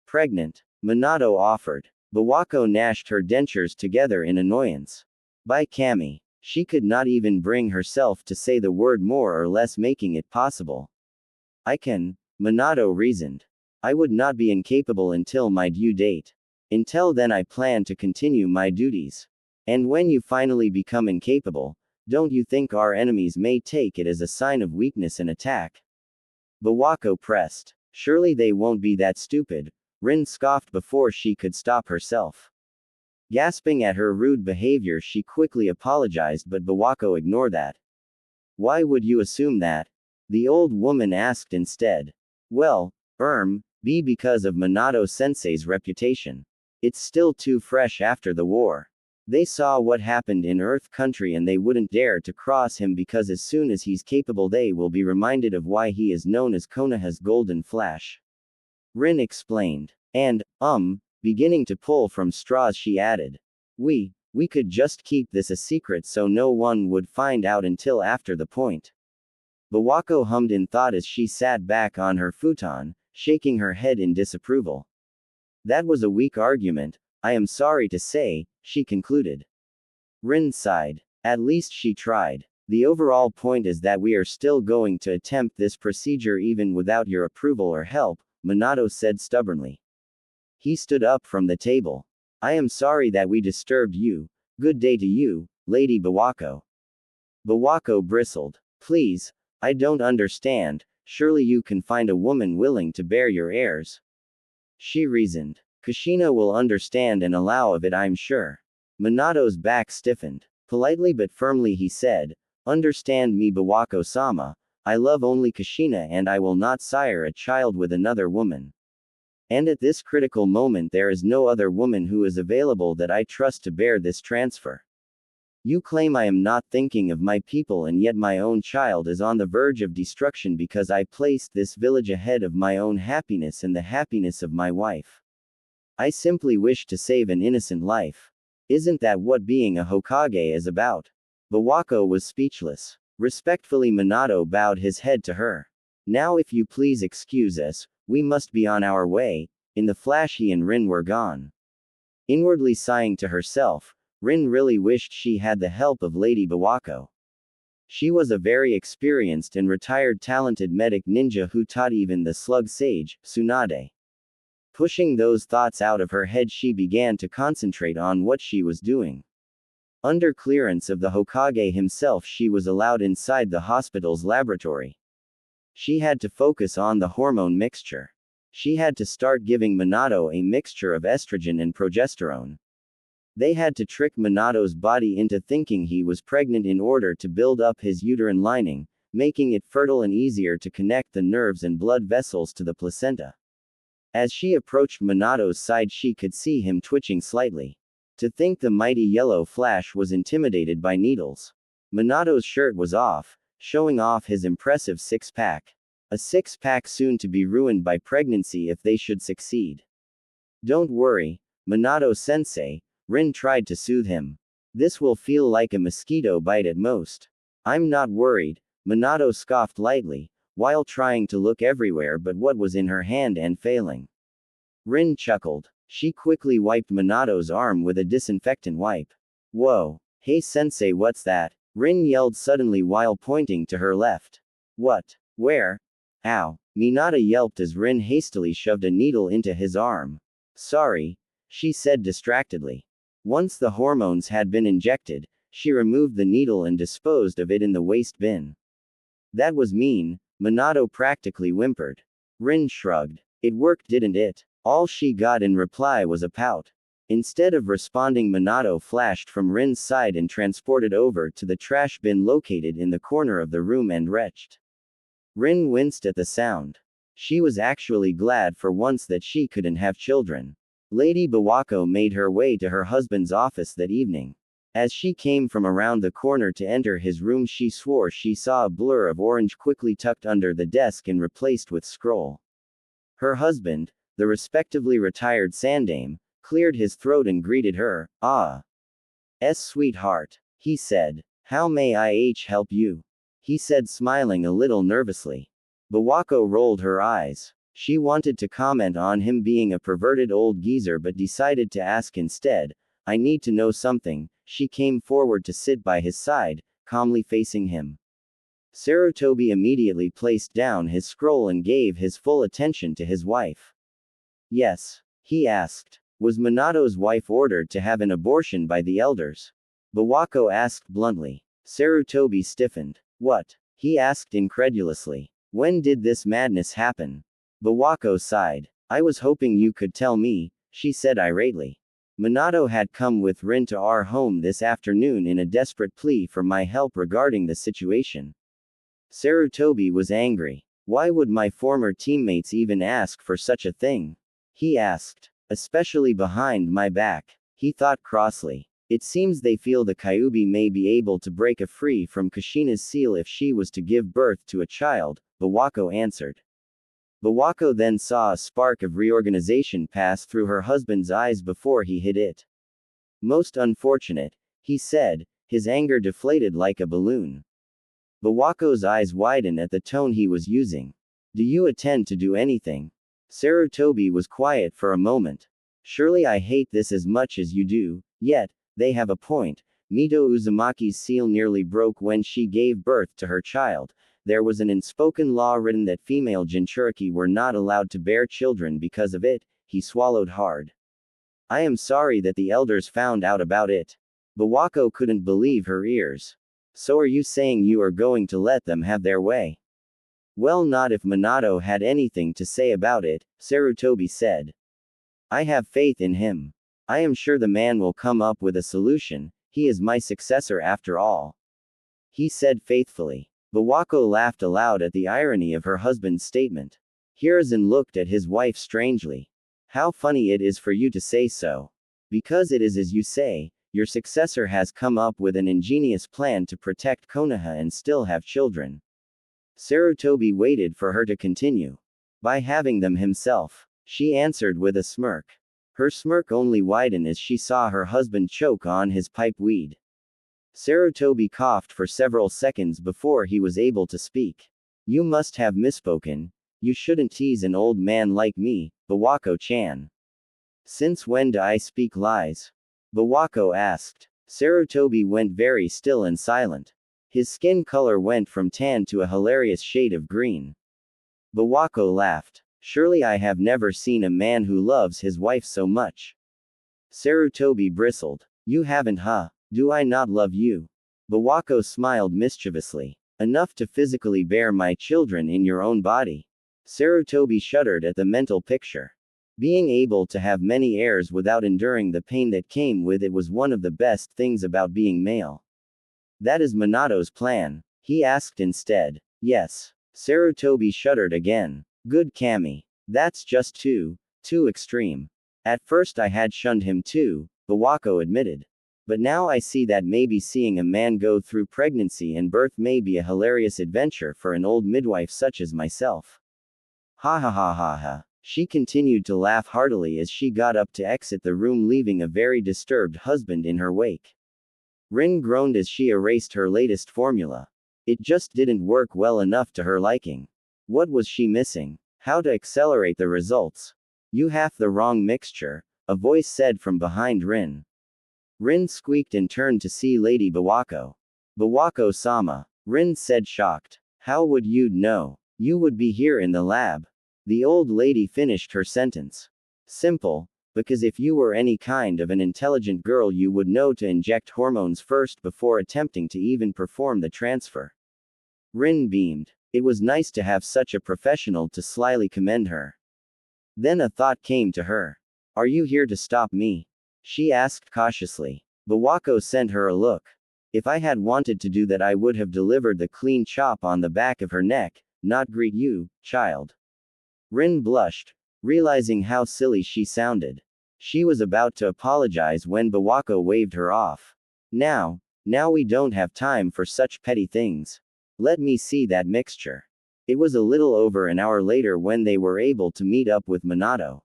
pregnant? Minato offered. Bawako gnashed her dentures together in annoyance. By Kami. She could not even bring herself to say the word, more or less making it possible. I can, Minato reasoned. I would not be incapable until my due date. Until then I plan to continue my duties. And when you finally become incapable, don't you think our enemies may take it as a sign of weakness and attack? Bawako pressed. Surely they won't be that stupid. Rin scoffed before she could stop herself. Gasping at her rude behavior, she quickly apologized, but Bawako ignored that. Why would you assume that? The old woman asked instead. Well, be because of Minato-sensei's reputation. It's still too fresh after the war. They saw what happened in Earth Country and they wouldn't dare to cross him because as soon as he's capable they will be reminded of why he is known as Konoha's Golden Flash. Rin explained. And, beginning to pull from straws, she added. We could just keep this a secret so no one would find out until after the point. Bawako hummed in thought as she sat back on her futon, shaking her head in disapproval. That was a weak argument, I am sorry to say, she concluded. Rin sighed. At least she tried. The overall point is that we are still going to attempt this procedure even without your approval or help, Minato said stubbornly. He stood up from the table. I am sorry that we disturbed you. Good day to you, Lady Bawako. Bawako bristled. Please, I don't understand, surely you can find a woman willing to bear your heirs. She reasoned. Kushina will understand and allow of it, I'm sure. Minato's back stiffened. Politely but firmly he said, Understand me, Bawako-sama, I love only Kushina and I will not sire a child with another woman. And at this critical moment there is no other woman who is available that I trust to bear this transfer. You claim I am not thinking of my people, and yet my own child is on the verge of destruction because I placed this village ahead of my own happiness and the happiness of my wife. I simply wish to save an innocent life. Isn't that what being a Hokage is about? Bawako was speechless. Respectfully Minato bowed his head to her. Now if you please excuse us, we must be on our way. In the flash he and Rin were gone. Inwardly sighing to herself, Rin really wished she had the help of Lady Bawako. She was a very experienced and retired talented medic ninja who taught even the slug sage, Tsunade. Pushing those thoughts out of her head, she began to concentrate on what she was doing. Under clearance of the Hokage himself, she was allowed inside the hospital's laboratory. She had to focus on the hormone mixture. She had to start giving Minato a mixture of estrogen and progesterone. They had to trick Minato's body into thinking he was pregnant in order to build up his uterine lining, making it fertile and easier to connect the nerves and blood vessels to the placenta. As she approached Minato's side, she could see him twitching slightly. To think the mighty yellow flash was intimidated by needles. Minato's shirt was off, showing off his impressive six-pack. A six-pack soon to be ruined by pregnancy if they should succeed. Don't worry, Minato-sensei, Rin tried to soothe him. This will feel like a mosquito bite at most. I'm not worried, Minato scoffed lightly, while trying to look everywhere but what was in her hand and failing. Rin chuckled. She quickly wiped Minato's arm with a disinfectant wipe. Whoa. Hey sensei, what's that? Rin yelled suddenly while pointing to her left. What? Where? Ow. Minato yelped as Rin hastily shoved a needle into his arm. Sorry, she said distractedly. Once the hormones had been injected, she removed the needle and disposed of it in the waste bin. That was mean, Minato practically whimpered. Rin shrugged. It worked, didn't it? All she got in reply was a pout. Instead of responding, Minato flashed from Rin's side and transported over to the trash bin located in the corner of the room and retched. Rin winced at the sound. She was actually glad for once that she couldn't have children. Lady Bawako made her way to her husband's office that evening. As she came from around the corner to enter his room, she swore she saw a blur of orange quickly tucked under the desk and replaced with scroll. Her husband, the respectively retired Sandame, cleared his throat and greeted her. Ah. Sweetheart. He said. How may I help you? He said, smiling a little nervously. Bawako rolled her eyes. She wanted to comment on him being a perverted old geezer but decided to ask instead. I need to know something. She came forward to sit by his side, calmly facing him. Sarutobi immediately placed down his scroll and gave his full attention to his wife. Yes. He asked. Was Minato's wife ordered to have an abortion by the elders? Bawako asked bluntly. Sarutobi stiffened. What? He asked incredulously. When did this madness happen? Bawako sighed. I was hoping you could tell me, she said irately. Minato had come with Rin to our home this afternoon in a desperate plea for my help regarding the situation. Sarutobi was angry. Why would my former teammates even ask for such a thing? He asked. Especially behind my back. He thought crossly. It seems they feel the Kyuubi may be able to break free from Kushina's seal if she was to give birth to a child, Bawako answered. Bawako then saw a spark of reorganization pass through her husband's eyes before he hid it. Most unfortunate, he said, his anger deflated like a balloon. Bawako's eyes widened at the tone he was using. Do you intend to do anything? Sarutobi was quiet for a moment. Surely I hate this as much as you do, yet, they have a point. Mito Uzumaki's seal nearly broke when she gave birth to her child. There was an unspoken law written that female Jinchuriki were not allowed to bear children because of it. He swallowed hard. I am sorry that the elders found out about it. Bawako couldn't believe her ears. So are you saying you are going to let them have their way? Well, not if Minato had anything to say about it, Sarutobi said. I have faith in him. I am sure the man will come up with a solution. He is my successor after all. He said faithfully. Bawako laughed aloud at the irony of her husband's statement. Hiruzen looked at his wife strangely. How funny it is for you to say so. Because it is as you say, your successor has come up with an ingenious plan to protect Konoha and still have children. Sarutobi waited for her to continue. By having them himself, she answered with a smirk. Her smirk only widened as she saw her husband choke on his pipe weed. Sarutobi coughed for several seconds before he was able to speak. You must have misspoken. You shouldn't tease an old man like me, Bawako-chan. Since when do I speak lies? Bawako asked. Sarutobi went very still and silent. His skin color went from tan to a hilarious shade of green. Bawako laughed. Surely I have never seen a man who loves his wife so much. Sarutobi bristled. You haven't, huh? Do I not love you? Bawako smiled mischievously. Enough to physically bear my children in your own body. Sarutobi shuddered at the mental picture. Being able to have many heirs without enduring the pain that came with it was one of the best things about being male. That is Minato's plan, he asked instead. Yes. Sarutobi shuddered again. Good Kami. That's just too extreme. At first I had shunned him too, Bawako admitted. But now I see that maybe seeing a man go through pregnancy and birth may be a hilarious adventure for an old midwife such as myself. Ha ha ha ha ha. She continued to laugh heartily as she got up to exit the room, leaving a very disturbed husband in her wake. Rin groaned as she erased her latest formula. It just didn't work well enough to her liking. What was she missing? How to accelerate the results? You have the wrong mixture, a voice said from behind Rin. Rin squeaked and turned to see Lady Bawako. Bawako-sama, Rin said shocked. How would you know? You would be here in the lab. The old lady finished her sentence. Simple, because if you were any kind of an intelligent girl you would know to inject hormones first before attempting to even perform the transfer. Rin beamed. It was nice to have such a professional to slyly commend her. Then a thought came to her. Are you here to stop me? She asked cautiously. Bawako sent her a look. If I had wanted to do that I would have delivered the clean chop on the back of her neck, not greet you, child. Rin blushed, realizing how silly she sounded. She was about to apologize when Bawako waved her off. Now we don't have time for such petty things. Let me see that mixture. It was a little over an hour later when they were able to meet up with Minato.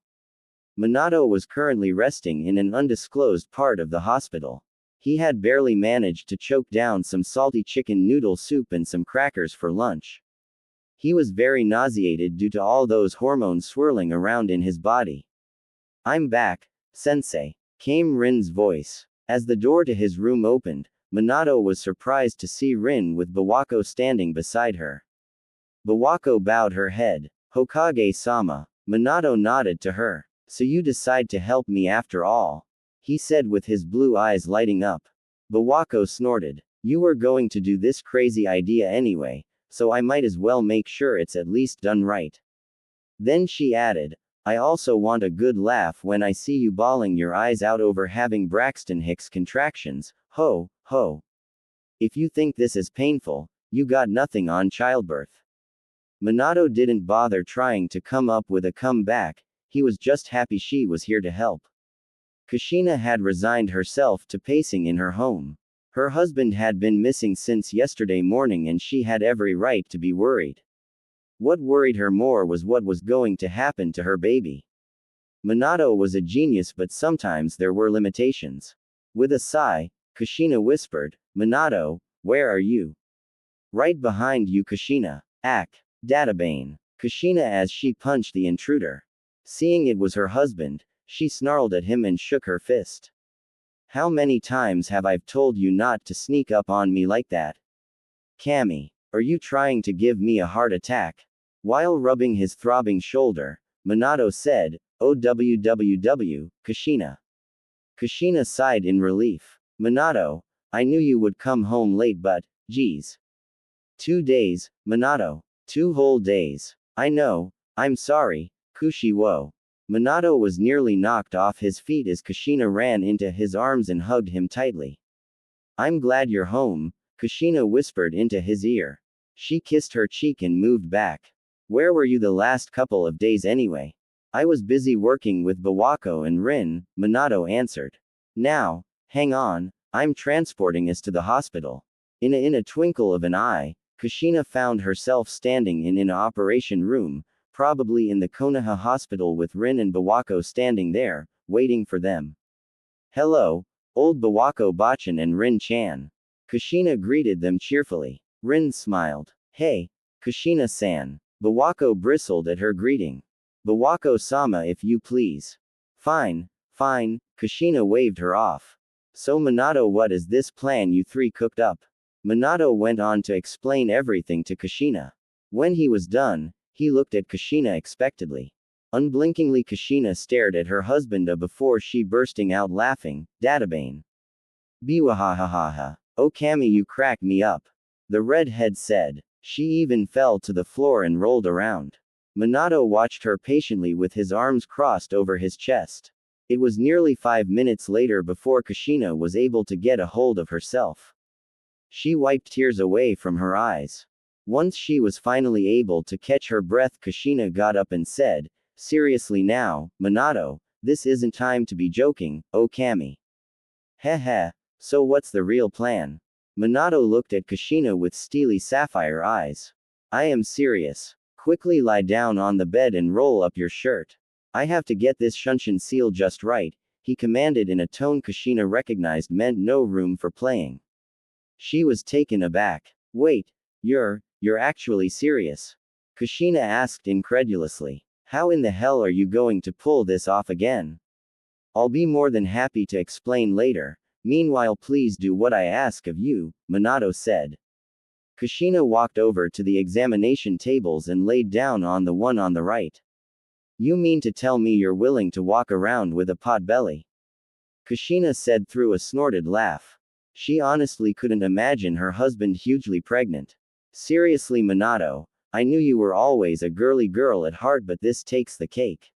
Minato was currently resting in an undisclosed part of the hospital. He had barely managed to choke down some salty chicken noodle soup and some crackers for lunch. He was very nauseated due to all those hormones swirling around in his body. I'm back, sensei, came Rin's voice. As the door to his room opened, Minato was surprised to see Rin with Bawako standing beside her. Bawako bowed her head. Hokage-sama. Minato nodded to her. So you decide to help me after all? He said with his blue eyes lighting up. Bawako snorted. You were going to do this crazy idea anyway, so I might as well make sure it's at least done right. Then she added, I also want a good laugh when I see you bawling your eyes out over having Braxton Hicks contractions. Ho, ho. If you think this is painful, you got nothing on childbirth. Minato didn't bother trying to come up with a comeback, he was just happy she was here to help. Kushina had resigned herself to pacing in her home. Her husband had been missing since yesterday morning and she had every right to be worried. What worried her more was what was going to happen to her baby. Minato was a genius, but sometimes there were limitations. With a sigh, Kushina whispered, Minato, where are you? Right behind you, Kushina. Databane. Kushina as she punched the intruder. Seeing it was her husband, she snarled at him and shook her fist. How many times have I told you not to sneak up on me like that? Kami, are you trying to give me a heart attack? While rubbing his throbbing shoulder, Minato said, OWWW, Kushina. Kushina sighed in relief. Minato, I knew you would come home late but, geez. 2 days, Minato. 2 whole days. I know, I'm sorry, Kushi-wo. Minato was nearly knocked off his feet as Kushina ran into his arms and hugged him tightly. I'm glad you're home, Kushina whispered into his ear. She kissed her cheek and moved back. Where were you the last couple of days anyway? I was busy working with Bawako and Rin, Minato answered. Now, hang on, I'm transporting us to the hospital. In a twinkle of an eye, Kushina found herself standing in an operation room, probably in the Konoha hospital with Rin and Bawako standing there, waiting for them. Hello, old Bawako Bachan and Rin-chan. Kushina greeted them cheerfully. Rin smiled. Hey, Kushina-san. Bawako bristled at her greeting. Bawako-sama if you please. Fine, Kushina waved her off. So Minato, what is this plan you three cooked up? Minato went on to explain everything to Kushina. When he was done, he looked at Kushina expectantly. Unblinkingly Kushina stared at her husband before she bursting out laughing, Databane. Biwahahaha. Oh Kami, you crack me up. The redhead said. She even fell to the floor and rolled around. Minato watched her patiently with his arms crossed over his chest. It was nearly 5 minutes later before Kushina was able to get a hold of herself. She wiped tears away from her eyes. Once she was finally able to catch her breath, Kushina got up and said, "Seriously now, Minato, this isn't time to be joking, oh Kami. Heh heh, so what's the real plan?" Minato looked at Kushina with steely sapphire eyes. "I am serious. Quickly lie down on the bed and roll up your shirt. I have to get this Shunshin seal just right," he commanded in a tone Kushina recognized meant no room for playing. She was taken aback. "Wait, you're actually serious?" Kushina asked incredulously. "How in the hell are you going to pull this off again?" "I'll be more than happy to explain later. Meanwhile, please do what I ask of you," Minato said. Kushina walked over to the examination tables and laid down on the one on the right. "You mean to tell me you're willing to walk around with a pot belly?" Kushina said through a snorted laugh. She honestly couldn't imagine her husband hugely pregnant. "Seriously, Minato, I knew you were always a girly girl at heart, but this takes the cake."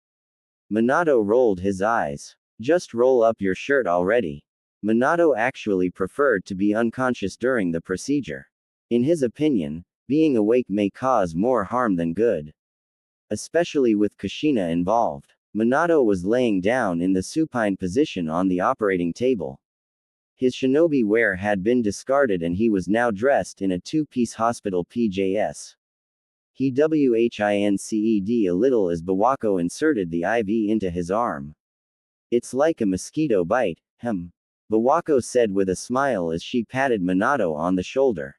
Minato rolled his eyes. "Just roll up your shirt already." Minato actually preferred to be unconscious during the procedure. In his opinion, being awake may cause more harm than good. Especially with Kushina involved. Minato was laying down in the supine position on the operating table. His shinobi wear had been discarded and he was now dressed in a two-piece hospital PJS. He winced a little as Bawako inserted the IV into his arm. "It's like a mosquito bite, Bawako said with a smile as she patted Minato on the shoulder.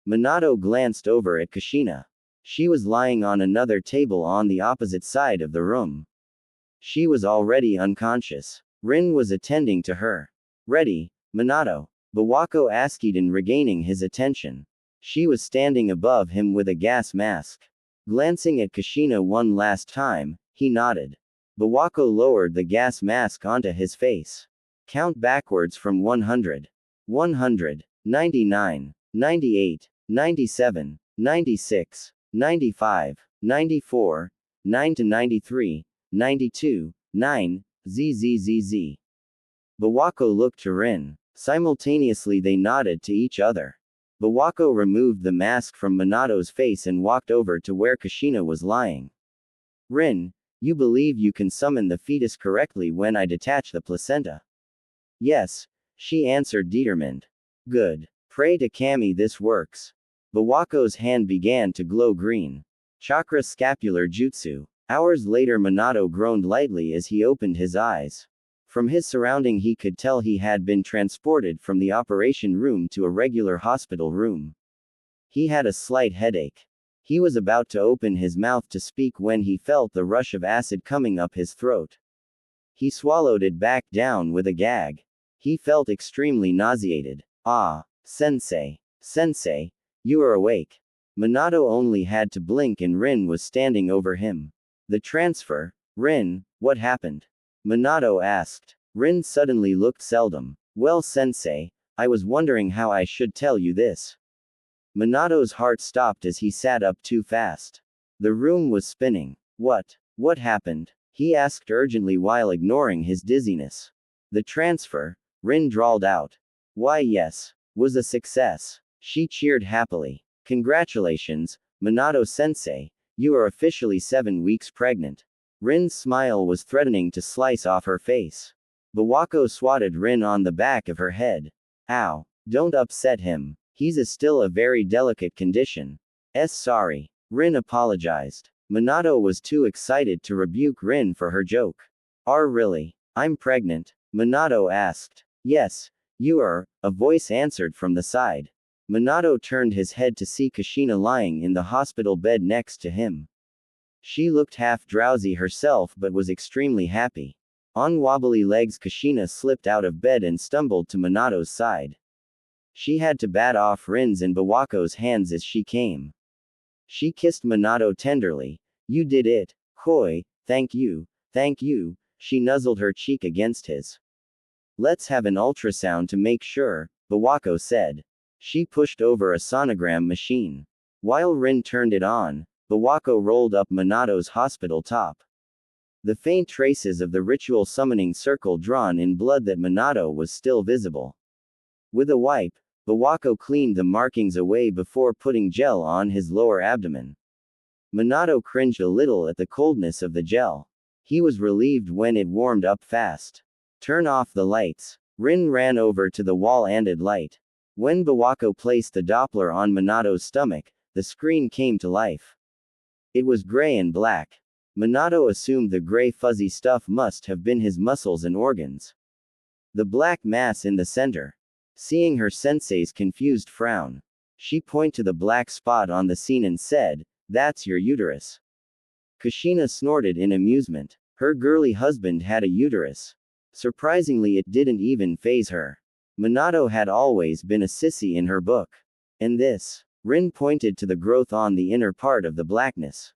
Minato glanced over at Kushina. She was lying on another table on the opposite side of the room. She was already unconscious. Rin was attending to her. "Ready, Minato?" Bawako asked in regaining his attention. She was standing above him with a gas mask. Glancing at Kushina one last time, he nodded. Bawako lowered the gas mask onto his face. "Count backwards from 100. 100, 99, 98, 97, 96, 95, 94, 9 to 93, 92, 9, zzz. Bawako looked to Rin. Simultaneously they nodded to each other. Bawako removed the mask from Minato's face and walked over to where Kushina was lying. "Rin, you believe you can summon the fetus correctly when I detach the placenta?" "Yes," she answered determined. "Good. Pray to Kami this works." Bawako's hand began to glow green. Chakra scapular jutsu. Hours later Minato groaned lightly as he opened his eyes. From his surrounding he could tell he had been transported from the operation room to a regular hospital room. He had a slight headache. He was about to open his mouth to speak when he felt the rush of acid coming up his throat. He swallowed it back down with a gag. He felt extremely nauseated. "Ah, sensei. Sensei, you are awake." Minato only had to blink and Rin was standing over him. "The transfer, Rin, what happened?" Minato asked. Rin suddenly looked seldom. "Well, sensei, I was wondering how I should tell you this." Minato's heart stopped as he sat up too fast. The room was spinning. What happened?" he asked urgently while ignoring his dizziness. "The transfer," Rin drawled out. "Why, yes. Was a success." She cheered happily. "Congratulations, Minato-sensei, you are officially 7 weeks pregnant." Rin's smile was threatening to slice off her face. Bawako swatted Rin on the back of her head. "Ow. Don't upset him. He's still a very delicate condition." Sorry. Rin apologized. Minato was too excited to rebuke Rin for her joke. Really? I'm pregnant?" Minato asked. "Yes, you are," a voice answered from the side. Minato turned his head to see Kushina lying in the hospital bed next to him. She looked half drowsy herself but was extremely happy. On wobbly legs Kushina slipped out of bed and stumbled to Minato's side. She had to bat off Rin's and Bawako's hands as she came. She kissed Minato tenderly. "You did it. Hoi, thank you, thank you." She nuzzled her cheek against his. "Let's have an ultrasound to make sure," Bawako said. She pushed over a sonogram machine. While Rin turned it on, Bawako rolled up Minato's hospital top. The faint traces of the ritual summoning circle drawn in blood that Minato was still visible. With a wipe, Bawako cleaned the markings away before putting gel on his lower abdomen. Minato cringed a little at the coldness of the gel. He was relieved when it warmed up fast. Turn off the lights. Rin ran over to the wall-ended light. When Bawako placed the Doppler on Minato's stomach, the screen came to life. It was gray and black. Minato assumed the gray fuzzy stuff must have been his muscles and organs. The black mass in the center. Seeing her sensei's confused frown, she pointed to the black spot on the scene and said, "That's your uterus." Kushina snorted in amusement. Her girly husband had a uterus. Surprisingly, it didn't even faze her. Minato had always been a sissy in her book. And this? Rin pointed to the growth on the inner part of the blackness.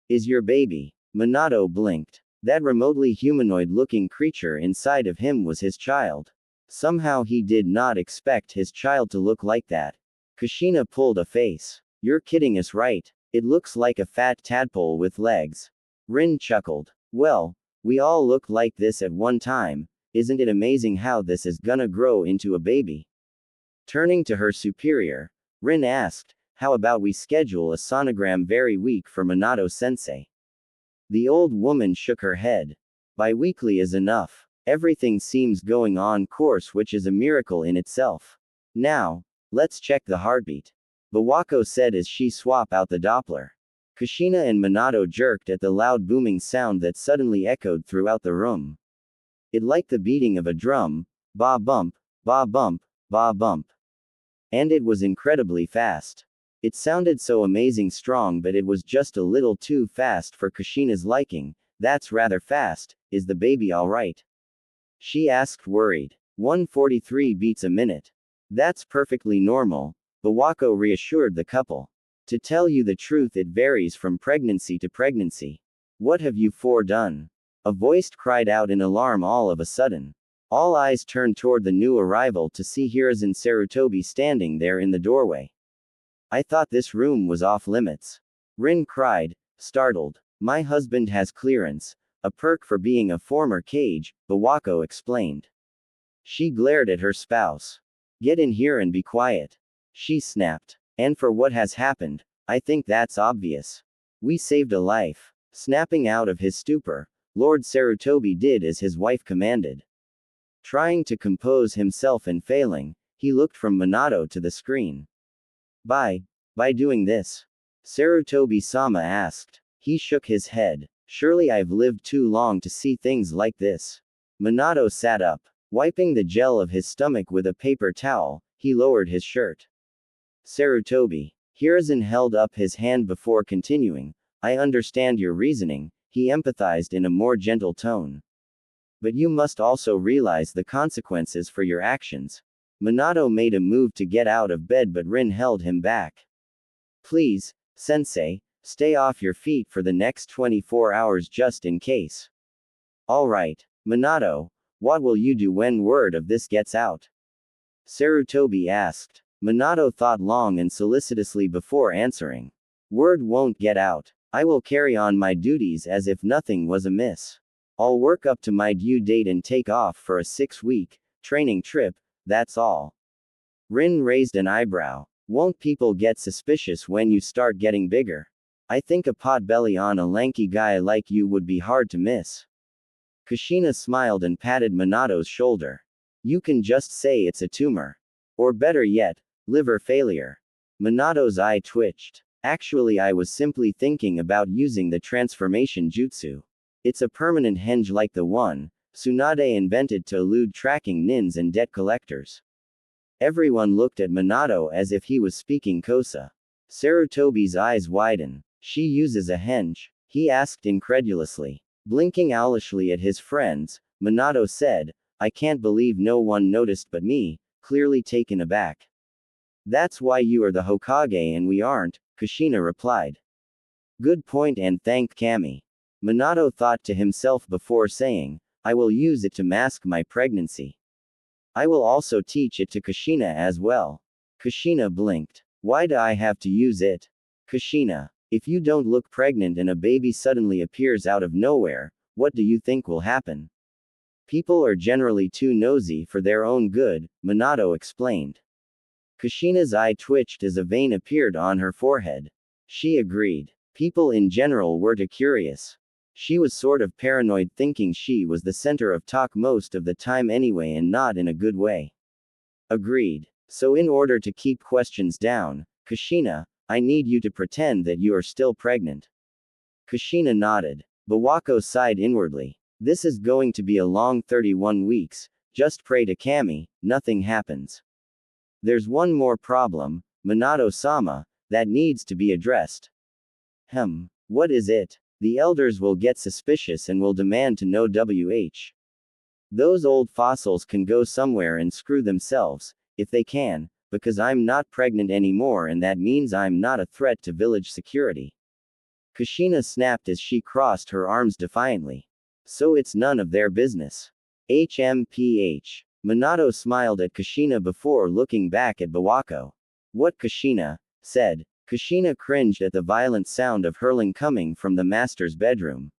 Is your baby? Minato blinked. That remotely humanoid-looking creature inside of him was his child. Somehow he did not expect his child to look like that. Kushina pulled a face. You're kidding us, right? It looks like a fat tadpole with legs. Rin chuckled. Well, we all looked like this at one time. Isn't it amazing how this is gonna grow into a baby? Turning to her superior, Rin asked, how about we schedule a sonogram very week for Minato-sensei? The old woman shook her head. Bi-weekly is enough. Everything seems going on course, which is a miracle in itself. Now, let's check the heartbeat. Bawako said as she swapped out the Doppler. Kushina and Minato jerked at the loud booming sound that suddenly echoed throughout the room. It like the beating of a drum, ba bump, ba bump, ba bump. And it was incredibly fast. It sounded so amazing strong, but it was just a little too fast for Kushina's liking. That's rather fast. Is the baby alright? She asked, worried. 143 beats a minute. That's perfectly normal, Bawako reassured the couple. To tell you the truth, it varies from pregnancy to pregnancy. What have you four done? A voice cried out in alarm all of a sudden. All eyes turned toward the new arrival to see Hiruzen Sarutobi standing there in the doorway. I thought this room was off limits. Rin cried, startled. My husband has clearance, a perk for being a former cage, Bawako explained. She glared at her spouse. Get in here and be quiet. She snapped. And for what has happened, I think that's obvious. We saved a life. Snapping out of his stupor, Lord Sarutobi did as his wife commanded. Trying to compose himself and failing, he looked from Minato to the screen. By doing this? Sarutobi-sama asked. He shook his head. Surely I've lived too long to see things like this. Minato sat up. Wiping the gel of his stomach with a paper towel, he lowered his shirt. Sarutobi. Hiruzen held up his hand before continuing. I understand your reasoning, he empathized in a more gentle tone. But you must also realize the consequences for your actions. Minato made a move to get out of bed, but Rin held him back. Please, sensei, stay off your feet for the next 24 hours just in case. Alright, Minato, what will you do when word of this gets out? Sarutobi asked. Minato thought long and solicitously before answering. Word won't get out. I will carry on my duties as if nothing was amiss. I'll work up to my due date and take off for a 6-week training trip, that's all. Rin raised an eyebrow. Won't people get suspicious when you start getting bigger? I think a potbelly on a lanky guy like you would be hard to miss. Kushina smiled and patted Minato's shoulder. You can just say it's a tumor. Or better yet, liver failure. Minato's eye twitched. Actually, I was simply thinking about using the transformation jutsu. It's a permanent henge like the one Tsunade invented to elude tracking nins and debt collectors. Everyone looked at Minato as if he was speaking Kosa. Sarutobi's eyes widened. She uses a henge? He asked incredulously. Blinking owlishly at his friends, Minato said, I can't believe no one noticed but me, clearly taken aback. That's why you are the Hokage and we aren't, Kushina replied. Good point and thanked Kami. Minato thought to himself before saying, I will use it to mask my pregnancy. I will also teach it to Kushina as well. Kushina blinked. Why do I have to use it? Kushina, if you don't look pregnant and a baby suddenly appears out of nowhere, what do you think will happen? People are generally too nosy for their own good, Minato explained. Kushina's eye twitched as a vein appeared on her forehead. She agreed. People in general were too curious. She was sort of paranoid, thinking she was the center of talk most of the time anyway, and not in a good way. Agreed. So in order to keep questions down, Kushina, I need you to pretend that you are still pregnant. Kushina nodded. Bawako sighed inwardly. This is going to be a long 31 weeks, just pray to Kami, nothing happens. There's one more problem, Minato-sama, that needs to be addressed. What is it? The elders will get suspicious and will demand to know Those old fossils can go somewhere and screw themselves, if they can, because I'm not pregnant anymore, and that means I'm not a threat to village security. Kushina snapped as she crossed her arms defiantly. So it's none of their business. HMPH. Minato smiled at Kushina before looking back at Bawako. What Kushina said. Kushina cringed at the violent sound of hurling coming from the master's bedroom.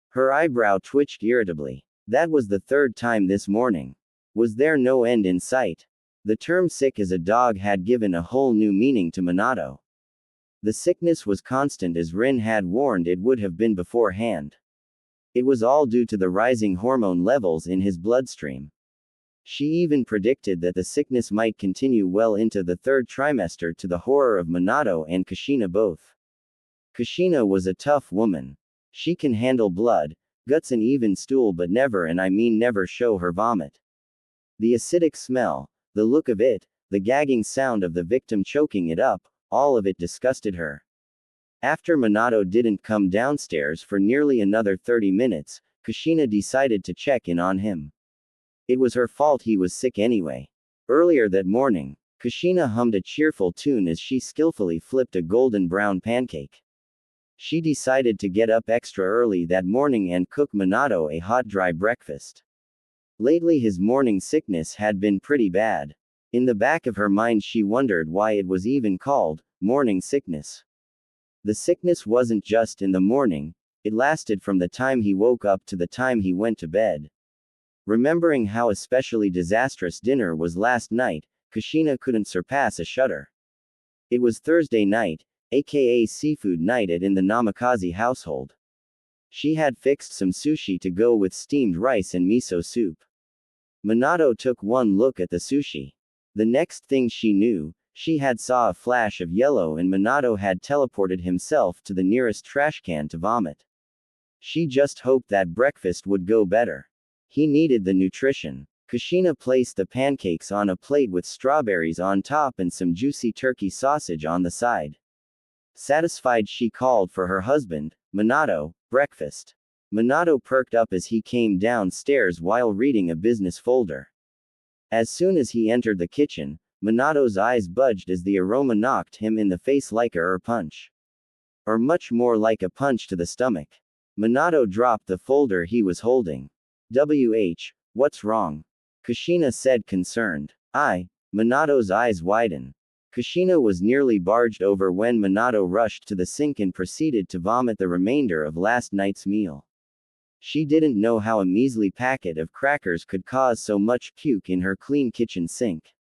Her eyebrow twitched irritably. That was the third time this morning. Was there no end in sight? The term sick as a dog had given a whole new meaning to Minato. The sickness was constant, as Rin had warned it would have been beforehand. It was all due to the rising hormone levels in his bloodstream. She even predicted that the sickness might continue well into the third trimester, to the horror of Minato and Kushina both. Kushina was a tough woman. She can handle blood, guts and even stool, but never, and I mean never, show her vomit. The acidic smell, the look of it, the gagging sound of the victim choking it up, all of it disgusted her. After Minato didn't come downstairs for nearly another 30 minutes, Kushina decided to check in on him. It was her fault he was sick anyway. Earlier that morning, Kushina hummed a cheerful tune as she skillfully flipped a golden brown pancake. She decided to get up extra early that morning and cook Minato a hot dry breakfast. Lately his morning sickness had been pretty bad. In the back of her mind she wondered why it was even called morning sickness. The sickness wasn't just in the morning, it lasted from the time he woke up to the time he went to bed. Remembering how especially disastrous dinner was last night, Kushina couldn't suppress a shudder. It was Thursday night, aka seafood night in the Namikaze household. She had fixed some sushi to go with steamed rice and miso soup. Minato took one look at the sushi. The next thing she knew, she had saw a flash of yellow and Minato had teleported himself to the nearest trash can to vomit. She just hoped that breakfast would go better. He needed the nutrition. Kushina placed the pancakes on a plate with strawberries on top and some juicy turkey sausage on the side. Satisfied, she called for her husband, Minato, breakfast. Minato perked up as he came downstairs while reading a business folder. As soon as he entered the kitchen, Minato's eyes budged as the aroma knocked him in the face like a punch. Or much more like a punch to the stomach. Minato dropped the folder he was holding. What's wrong? Kushina said, concerned. Minato's eyes widened. Kushina was nearly barged over when Minato rushed to the sink and proceeded to vomit the remainder of last night's meal. She didn't know how a measly packet of crackers could cause so much puke in her clean kitchen sink.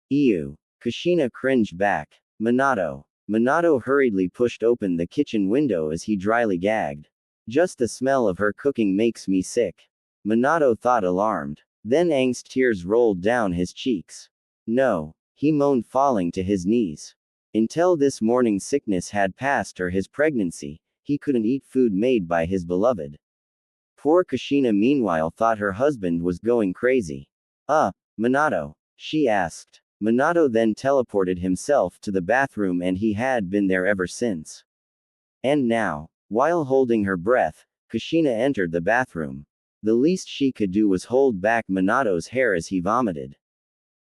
Ew. Kushina cringed back. Minato. Minato hurriedly pushed open the kitchen window as he dryly gagged. Just the smell of her cooking makes me sick. Minato thought, alarmed. Then angst tears rolled down his cheeks. No. He moaned, falling to his knees. Until this morning's sickness had passed, or his pregnancy, he couldn't eat food made by his beloved. Poor Kushina meanwhile thought her husband was going crazy. Minato? She asked. Minato then teleported himself to the bathroom and he had been there ever since. And now, while holding her breath, Kushina entered the bathroom. The least she could do was hold back Minato's hair as he vomited.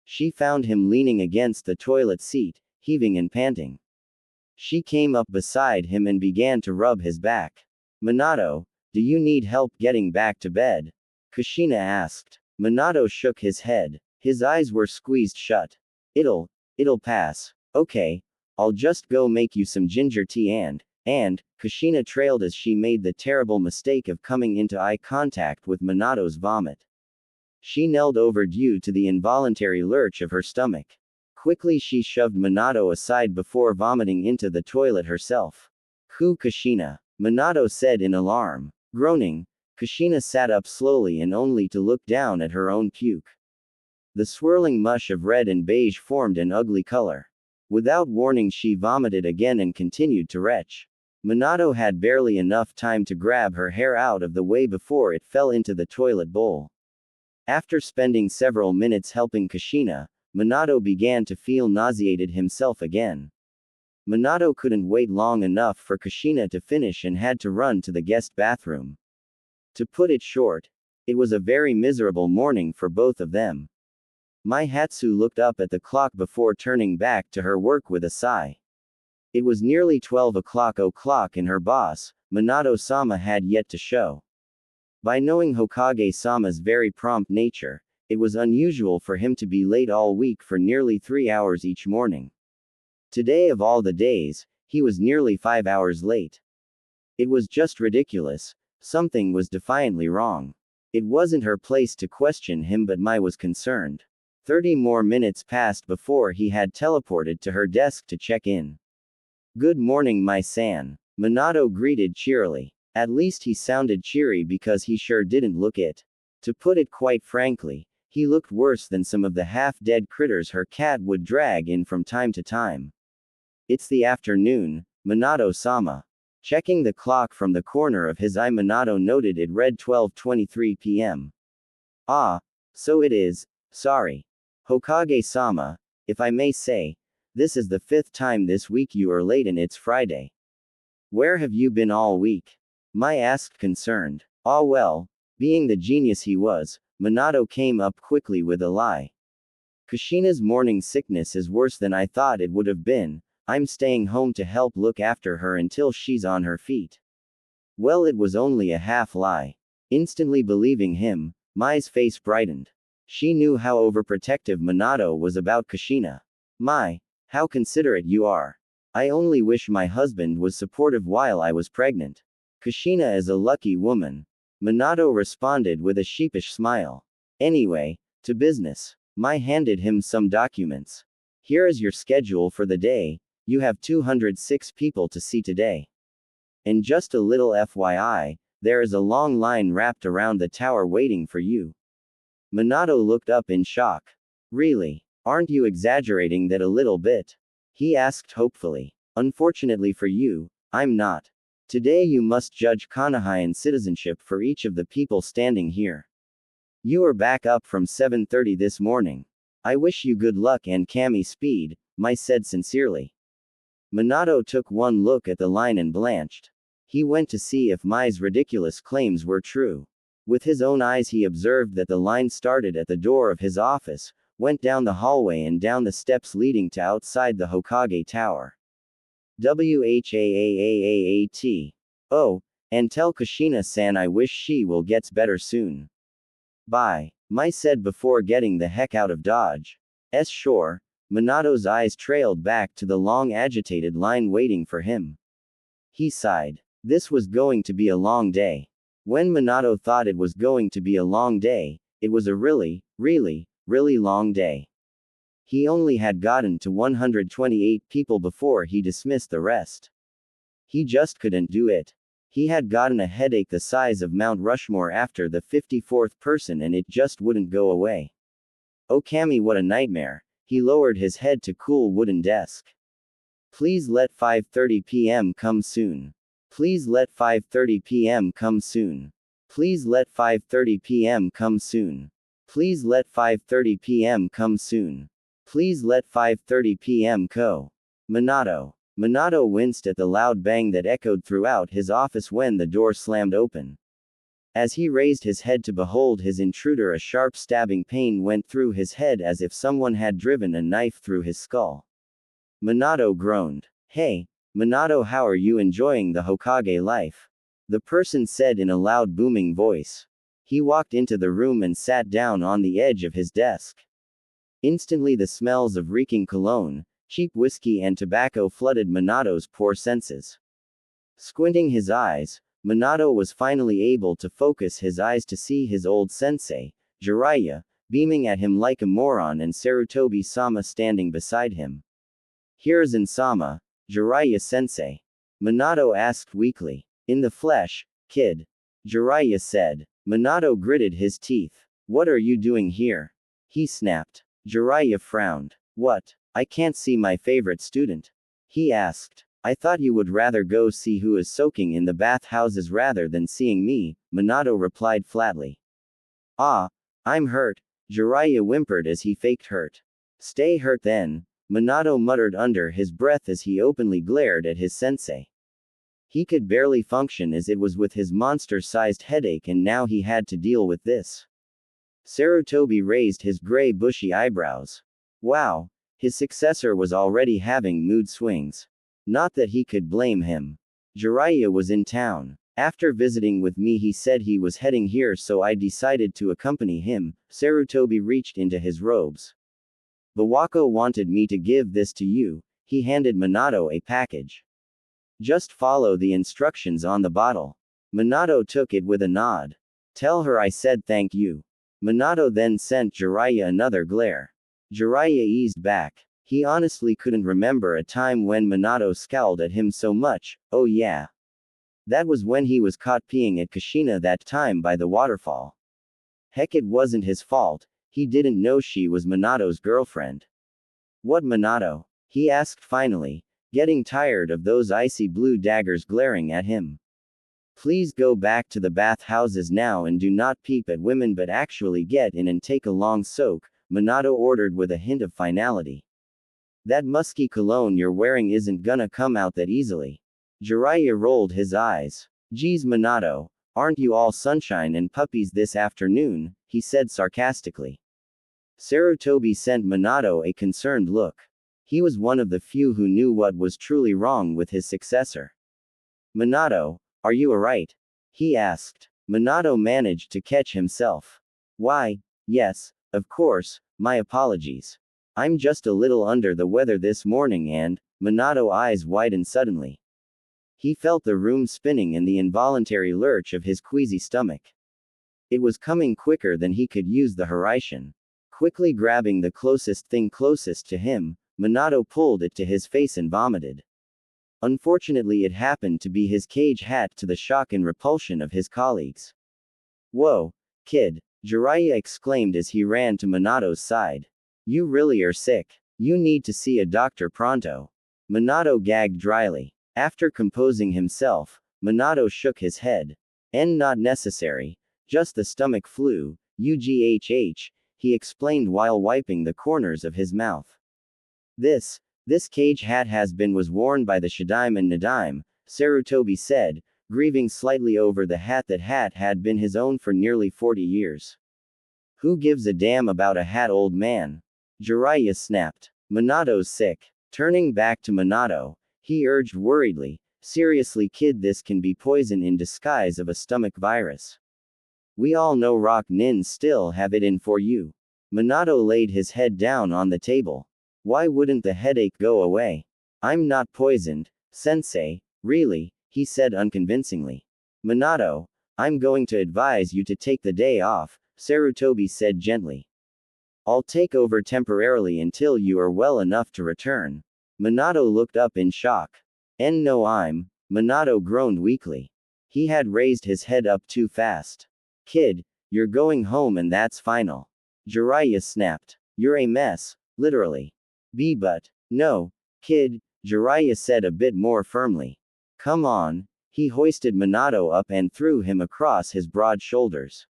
She found him leaning against the toilet seat, heaving and panting. She came up beside him and began to rub his back. Minato, do you need help getting back to bed? Kushina asked. Minato shook his head. His eyes were squeezed shut. It'll pass. Okay. I'll just go make you some ginger tea and, Kushina trailed as she made the terrible mistake of coming into eye contact with Minato's vomit. She knelt over due to the involuntary lurch of her stomach. Quickly she shoved Minato aside before vomiting into the toilet herself. Kushina, Minato said in alarm. Groaning, Kushina sat up slowly and only to look down at her own puke. The swirling mush of red and beige formed an ugly color. Without warning she vomited again and continued to retch. Minato had barely enough time to grab her hair out of the way before it fell into the toilet bowl. After spending several minutes helping Kushina, Minato began to feel nauseated himself again. Minato couldn't wait long enough for Kushina to finish and had to run to the guest bathroom. To put it short, it was a very miserable morning for both of them. Mai Hatsu looked up at the clock before turning back to her work with a sigh. It was nearly 12 o'clock and her boss, Minato-sama, had yet to show. By knowing Hokage-sama's very prompt nature, it was unusual for him to be late all week for nearly 3 hours each morning. Today of all the days, he was nearly 5 hours late. It was just ridiculous. Something was defiantly wrong. It wasn't her place to question him, but Mai was concerned. 30 more minutes passed before he had teleported to her desk to check in. Good morning, Mai-san. Minato greeted cheerily. At least he sounded cheery because he sure didn't look it. To put it quite frankly, he looked worse than some of the half-dead critters her cat would drag in from time to time. It's the afternoon, Minato-sama. Checking the clock from the corner of his eye, Minato noted it read 12:23 p.m. Ah, so it is. Sorry. Hokage-sama, if I may say, this is the 5th time this week you are late and it's Friday. Where have you been all week? Mai asked, concerned. Ah well, being the genius he was, Minato came up quickly with a lie. Kushina's morning sickness is worse than I thought it would have been. I'm staying home to help look after her until she's on her feet. Well, it was only a half lie. Instantly believing him, Mai's face brightened. She knew how overprotective Minato was about Kushina. Mai, how considerate you are. I only wish my husband was supportive while I was pregnant. Kushina is a lucky woman. Minato responded with a sheepish smile. Anyway, to business. Mai handed him some documents. Here is your schedule for the day. You have 206 people to see today. And just a little FYI, there is a long line wrapped around the tower waiting for you. Minato looked up in shock. Really? Aren't you exaggerating that a little bit? He asked hopefully. Unfortunately for you, I'm not. Today you must judge Konohaian citizenship for each of the people standing here. You are back up from 7:30 this morning. I wish you good luck and kami speed, Mai said sincerely. Minato took one look at the line and blanched. He went to see if Mai's ridiculous claims were true. With his own eyes he observed that the line started at the door of his office, went down the hallway and down the steps leading to outside the Hokage Tower. WHAAAAAT. Oh, and tell Kushina-san I wish she will gets better soon. Bye, Mai said before getting the heck out of Dodge. Sure. Minato's eyes trailed back to the long agitated line waiting for him. He sighed. This was going to be a long day. When Minato thought it was going to be a long day, it was a really long day. He only had gotten to 128 people before he dismissed the rest. He just couldn't do it. He had gotten a headache the size of Mount Rushmore after the 54th person and it just wouldn't go away. Oh Kami, what a nightmare. He lowered his head to cool wooden desk. Please let 5:30 p.m. come soon. Please let 5:30 p.m. come soon. Please let 5:30 p.m. come soon. Please let 5:30 p.m. come soon. Please let 5:30 p.m. go. Minato. Minato winced at the loud bang that echoed throughout his office when the door slammed open. As he raised his head to behold his intruder, a sharp stabbing pain went through his head as if someone had driven a knife through his skull. Minato groaned. Hey, Minato, how are you enjoying the Hokage life? The person said in a loud booming voice. He walked into the room and sat down on the edge of his desk. Instantly the smells of reeking cologne, cheap whiskey and tobacco flooded Minato's poor senses. Squinting his eyes, Minato was finally able to focus his eyes to see his old sensei, Jiraiya, beaming at him like a moron, and Sarutobi-sama standing beside him. Hiruzen-sama, Jiraiya-sensei. Minato asked weakly. In the flesh, kid. Jiraiya said. Minato gritted his teeth. What are you doing here? He snapped. Jiraiya frowned. What? I can't see my favorite student. He asked. I thought you would rather go see who is soaking in the bathhouses rather than seeing me, Minato replied flatly. Ah, I'm hurt, Jiraiya whimpered as he faked hurt. Stay hurt then, Minato muttered under his breath as he openly glared at his sensei. He could barely function as it was with his monster-sized headache, and now he had to deal with this. Sarutobi raised his gray bushy eyebrows. Wow, his successor was already having mood swings. Not that he could blame him. Jiraiya was in town. After visiting with me, he said he was heading here, so I decided to accompany him. Sarutobi reached into his robes. Bawako wanted me to give this to you. He handed Minato a package. Just follow the instructions on the bottle. Minato took it with a nod. Tell her I said thank you. Minato then sent Jiraiya another glare. Jiraiya eased back. He honestly couldn't remember a time when Minato scowled at him so much. Oh yeah. That was when he was caught peeing at Kushina that time by the waterfall. Heck, it wasn't his fault. He didn't know she was Minato's girlfriend. What Minato? He asked finally, getting tired of those icy blue daggers glaring at him. Please go back to the bathhouses now and do not peep at women but actually get in and take a long soak, Minato ordered with a hint of finality. That musky cologne you're wearing isn't gonna come out that easily. Jiraiya rolled his eyes. Geez Minato, aren't you all sunshine and puppies this afternoon? He said sarcastically. Sarutobi sent Minato a concerned look. He was one of the few who knew what was truly wrong with his successor. Minato, are you alright? He asked. Minato managed to catch himself. Why, yes, of course, my apologies. I'm just a little under the weather this morning and, Minato's eyes widened suddenly. He felt the room spinning and the involuntary lurch of his queasy stomach. It was coming quicker than he could use the Hiraishin. Quickly grabbing the closest thing closest to him, Minato pulled it to his face and vomited. Unfortunately, it happened to be his cage hat, to the shock and repulsion of his colleagues. Whoa, kid, Jiraiya exclaimed as he ran to Minato's side. You really are sick. You need to see a doctor pronto. Minato gagged dryly. After composing himself, Minato shook his head. Not necessary. Just the stomach flu, UGHH, he explained while wiping the corners of his mouth. This cage hat was worn by the Shadaime and Nadaime, Sarutobi said, grieving slightly over the hat. That hat had been his own for nearly 40 years. Who gives a damn about a hat, old man? Jiraiya snapped. Minato's sick. Turning back to Minato, he urged worriedly, seriously kid, this can be poison in disguise of a stomach virus. We all know Rock Nin still have it in for you. Minato laid his head down on the table. Why wouldn't the headache go away? I'm not poisoned, sensei, really, he said unconvincingly. Minato, I'm going to advise you to take the day off, Sarutobi said gently. I'll take over temporarily until you are well enough to return. Minato looked up in shock. No, Minato groaned weakly. He had raised his head up too fast. Kid, you're going home and that's final. Jiraiya snapped. You're a mess, literally. But, no, kid, Jiraiya said a bit more firmly. Come on. He hoisted Minato up and threw him across his broad shoulders.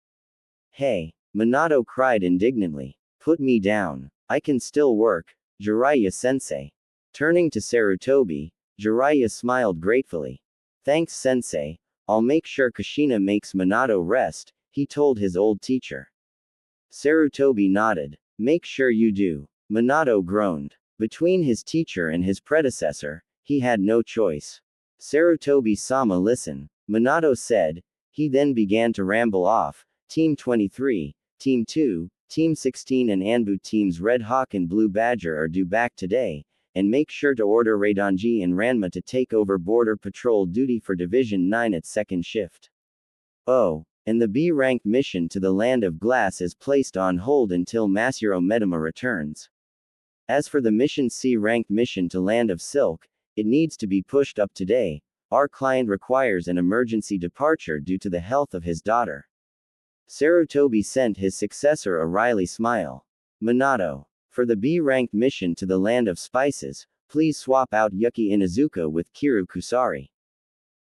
Hey, Minato cried indignantly. Put me down. I can still work, Jiraiya-sensei. Turning to Sarutobi, Jiraiya smiled gratefully. Thanks sensei, I'll make sure Kushina makes Minato rest, he told his old teacher. Sarutobi nodded. Make sure you do. Minato groaned. Between his teacher and his predecessor, he had no choice. Sarutobi-sama, listen, Minato said. He then began to ramble off. Team 23, Team 2, Team 16 and Anbu teams Red Hawk and Blue Badger are due back today, and make sure to order Raidanji and Ranma to take over border patrol duty for Division 9 at second shift. Oh, And the B-ranked mission to the Land of Glass is placed on hold until Masuro Medema returns. As for the mission C-ranked mission to Land of Silk, it needs to be pushed up today. Our client requires an emergency departure due to the health of his daughter. Sarutobi sent his successor a wry smile. Minato. For the B-ranked mission to the Land of Spices, please swap out Yuki Inuzuka with Kiru Kusari.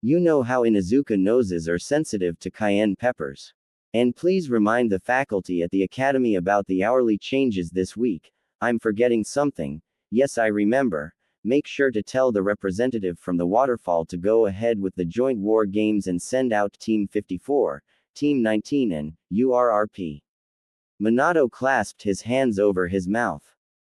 You know how Inuzuka noses are sensitive to cayenne peppers. And please remind the faculty at the academy about the hourly changes this week. I'm forgetting something. Yes, I remember. Make sure to tell the representative from the waterfall to go ahead with the joint war games and send out Team 54, Team 19 and URRP. Minato clasped his hands over his mouth.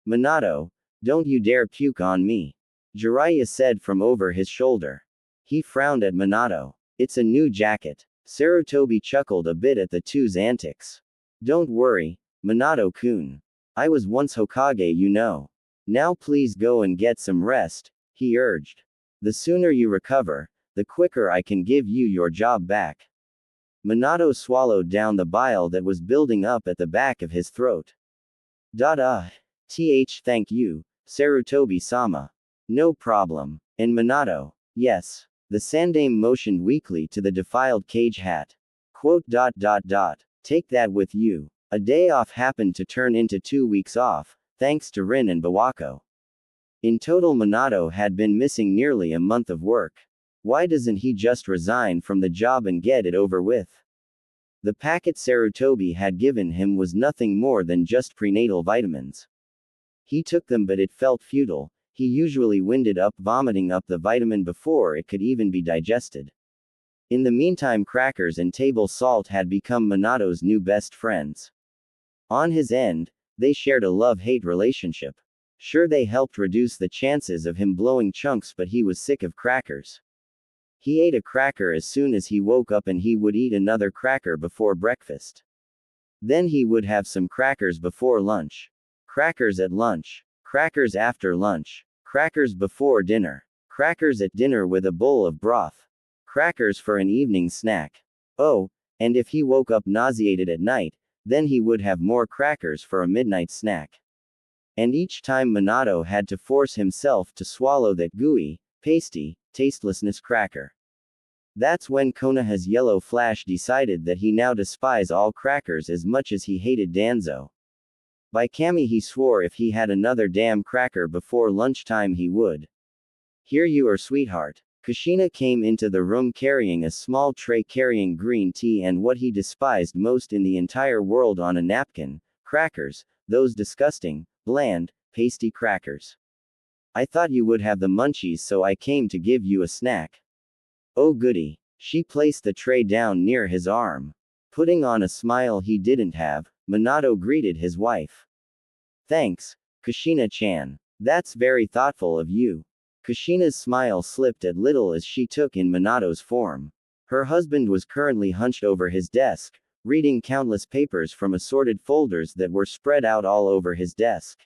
Minato, don't you dare puke on me. Jiraiya said from over his shoulder. He frowned at Minato. It's a new jacket. Sarutobi chuckled a bit at the two's antics. Don't worry, Minato-kun. I was once Hokage, you know. Now please go and get some rest, he urged. The sooner you recover, the quicker I can give you your job back. Minato swallowed down the bile that was building up at the back of his throat. Thank you, Sarutobi-sama. No problem. And Minato, yes. The Sandame motioned weakly to the defiled cage hat. Take that with you. A day off happened to turn into 2 weeks off, thanks to Rin and Bawako. In total, Minato had been missing nearly a month of work. Why doesn't he just resign from the job and get it over with? The packet Sarutobi had given him was nothing more than just prenatal vitamins. He took them, but it felt futile. He usually winded up vomiting up the vitamin before it could even be digested. In the meantime, crackers and table salt had become Minato's new best friends. On his end, they shared a love-hate relationship. Sure, they helped reduce the chances of him blowing chunks, but he was sick of crackers. He ate a cracker as soon as he woke up, and he would eat another cracker before breakfast. Then he would have some crackers before lunch. Crackers at lunch. Crackers after lunch. Crackers before dinner. Crackers at dinner with a bowl of broth. Crackers for an evening snack. Oh, and if he woke up nauseated at night, then he would have more crackers for a midnight snack. And each time Minato had to force himself to swallow that gooey, pasty, tastelessness cracker. That's when Konoha's yellow flash decided that he now despised all crackers as much as he hated Danzo. By Kami, he swore if he had another damn cracker before lunchtime he would. Here you are, sweetheart. Kushina came into the room carrying a small tray carrying green tea and what he despised most in the entire world on a napkin, crackers, those disgusting, bland, pasty crackers. I thought you would have the munchies, so I came to give you a snack. Oh goody. She placed the tray down near his arm. Putting on a smile he didn't have, Minato greeted his wife. Thanks, Kushina-chan. That's very thoughtful of you. Kushina's smile slipped a little as she took in Minato's form. Her husband was currently hunched over his desk, reading countless papers from assorted folders that were spread out all over his desk.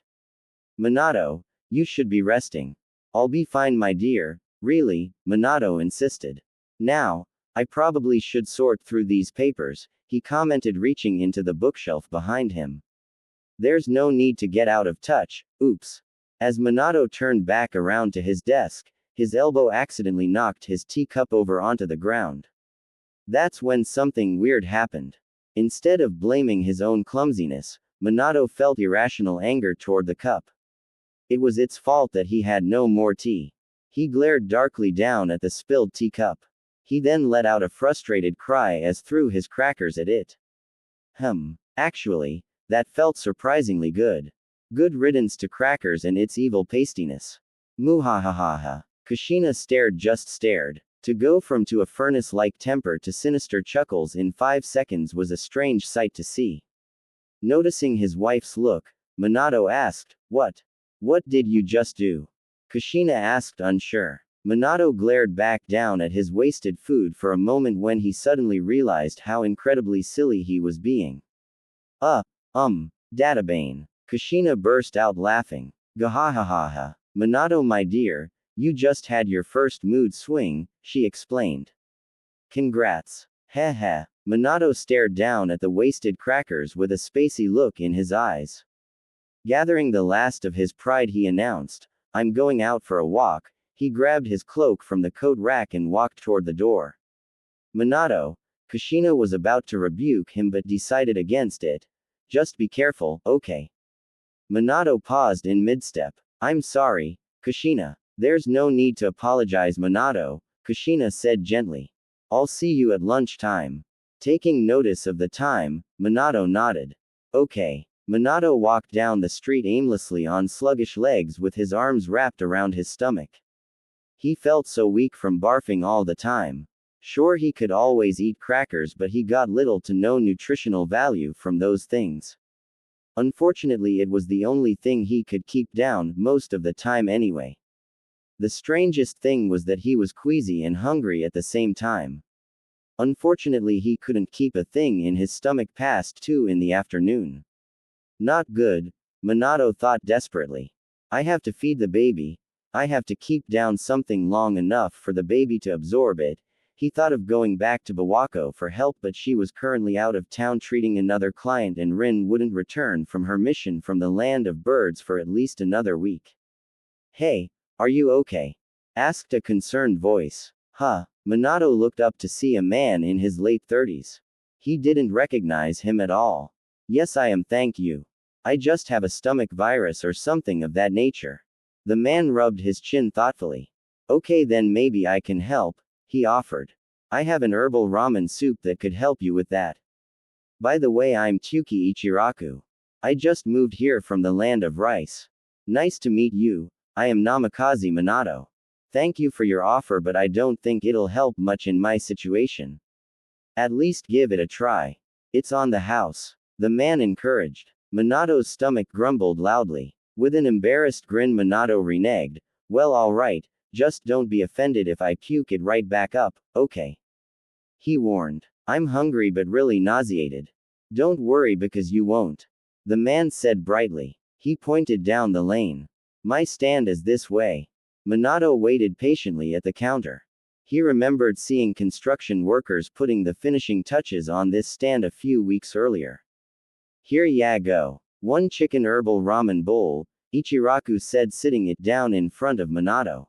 Minato, you should be resting. I'll be fine, my dear. Really, Minato insisted. Now, I probably should sort through these papers, he commented, reaching into the bookshelf behind him. There's no need to get out of touch. Oops. As Minato turned back around to his desk, his elbow accidentally knocked his teacup over onto the ground. That's when something weird happened. Instead of blaming his own clumsiness, Minato felt irrational anger toward the cup. It was its fault that he had no more tea. He glared darkly down at the spilled teacup. He then let out a frustrated cry as threw his crackers at it. Actually, that felt surprisingly good. Good riddance to crackers and its evil pastiness. Muhahaha. Kushina stared. To go from to a furnace-like temper to sinister chuckles in 5 seconds was a strange sight to see. Noticing his wife's look, Minato asked, What? What did you just do? Kushina asked, unsure. Minato glared back down at his wasted food for a moment when he suddenly realized how incredibly silly he was being. Databane. Kushina burst out laughing. Gahahaha. Minato, my dear, you just had your first mood swing, she explained. Congrats. Heh. Minato stared down at the wasted crackers with a spacey look in his eyes. Gathering the last of his pride, he announced, "I'm going out for a walk." He grabbed his cloak from the coat rack and walked toward the door. Minato, Kushina was about to rebuke him but decided against it. "Just be careful, okay?" Minato paused in mid-step. "I'm sorry, Kushina." "There's no need to apologize, Minato," Kushina said gently. "I'll see you at lunchtime." Taking notice of the time, Minato nodded. "Okay." Minato walked down the street aimlessly on sluggish legs with his arms wrapped around his stomach. He felt so weak from barfing all the time. Sure, he could always eat crackers, but he got little to no nutritional value from those things. Unfortunately, it was the only thing he could keep down, most of the time anyway. The strangest thing was that he was queasy and hungry at the same time. Unfortunately, he couldn't keep a thing in his stomach past 2 in the afternoon. Not good, Minato thought desperately. I have to feed the baby. I have to keep down something long enough for the baby to absorb it. He thought of going back to Bawako for help, but she was currently out of town treating another client, and Rin wouldn't return from her mission from the land of birds for at least another week. "Hey, are you okay?" asked a concerned voice. "Huh?" Minato looked up to see a man in his late 30s. He didn't recognize him at all. "Yes, I am, thank you. I just have a stomach virus or something of that nature." The man rubbed his chin thoughtfully. "Okay, then maybe I can help," he offered. "I have an herbal ramen soup that could help you with that. By the way, I'm Tyuki Ichiraku. I just moved here from the land of rice. Nice to meet you. I am Namikaze Minato. Thank you for your offer, but I don't think it'll help much in my situation. At least give it a try. It's on the house," the man encouraged. Minato's stomach grumbled loudly. With an embarrassed grin, Minato reneged, "Well, alright, just don't be offended if I puke it right back up, okay?" He warned. "I'm hungry but really nauseated." "Don't worry, because you won't," the man said brightly. He pointed down the lane. "My stand is this way." Minato waited patiently at the counter. He remembered seeing construction workers putting the finishing touches on this stand a few weeks earlier. "Here ya go. 1 chicken herbal ramen bowl," Ichiraku said, sitting it down in front of Minato.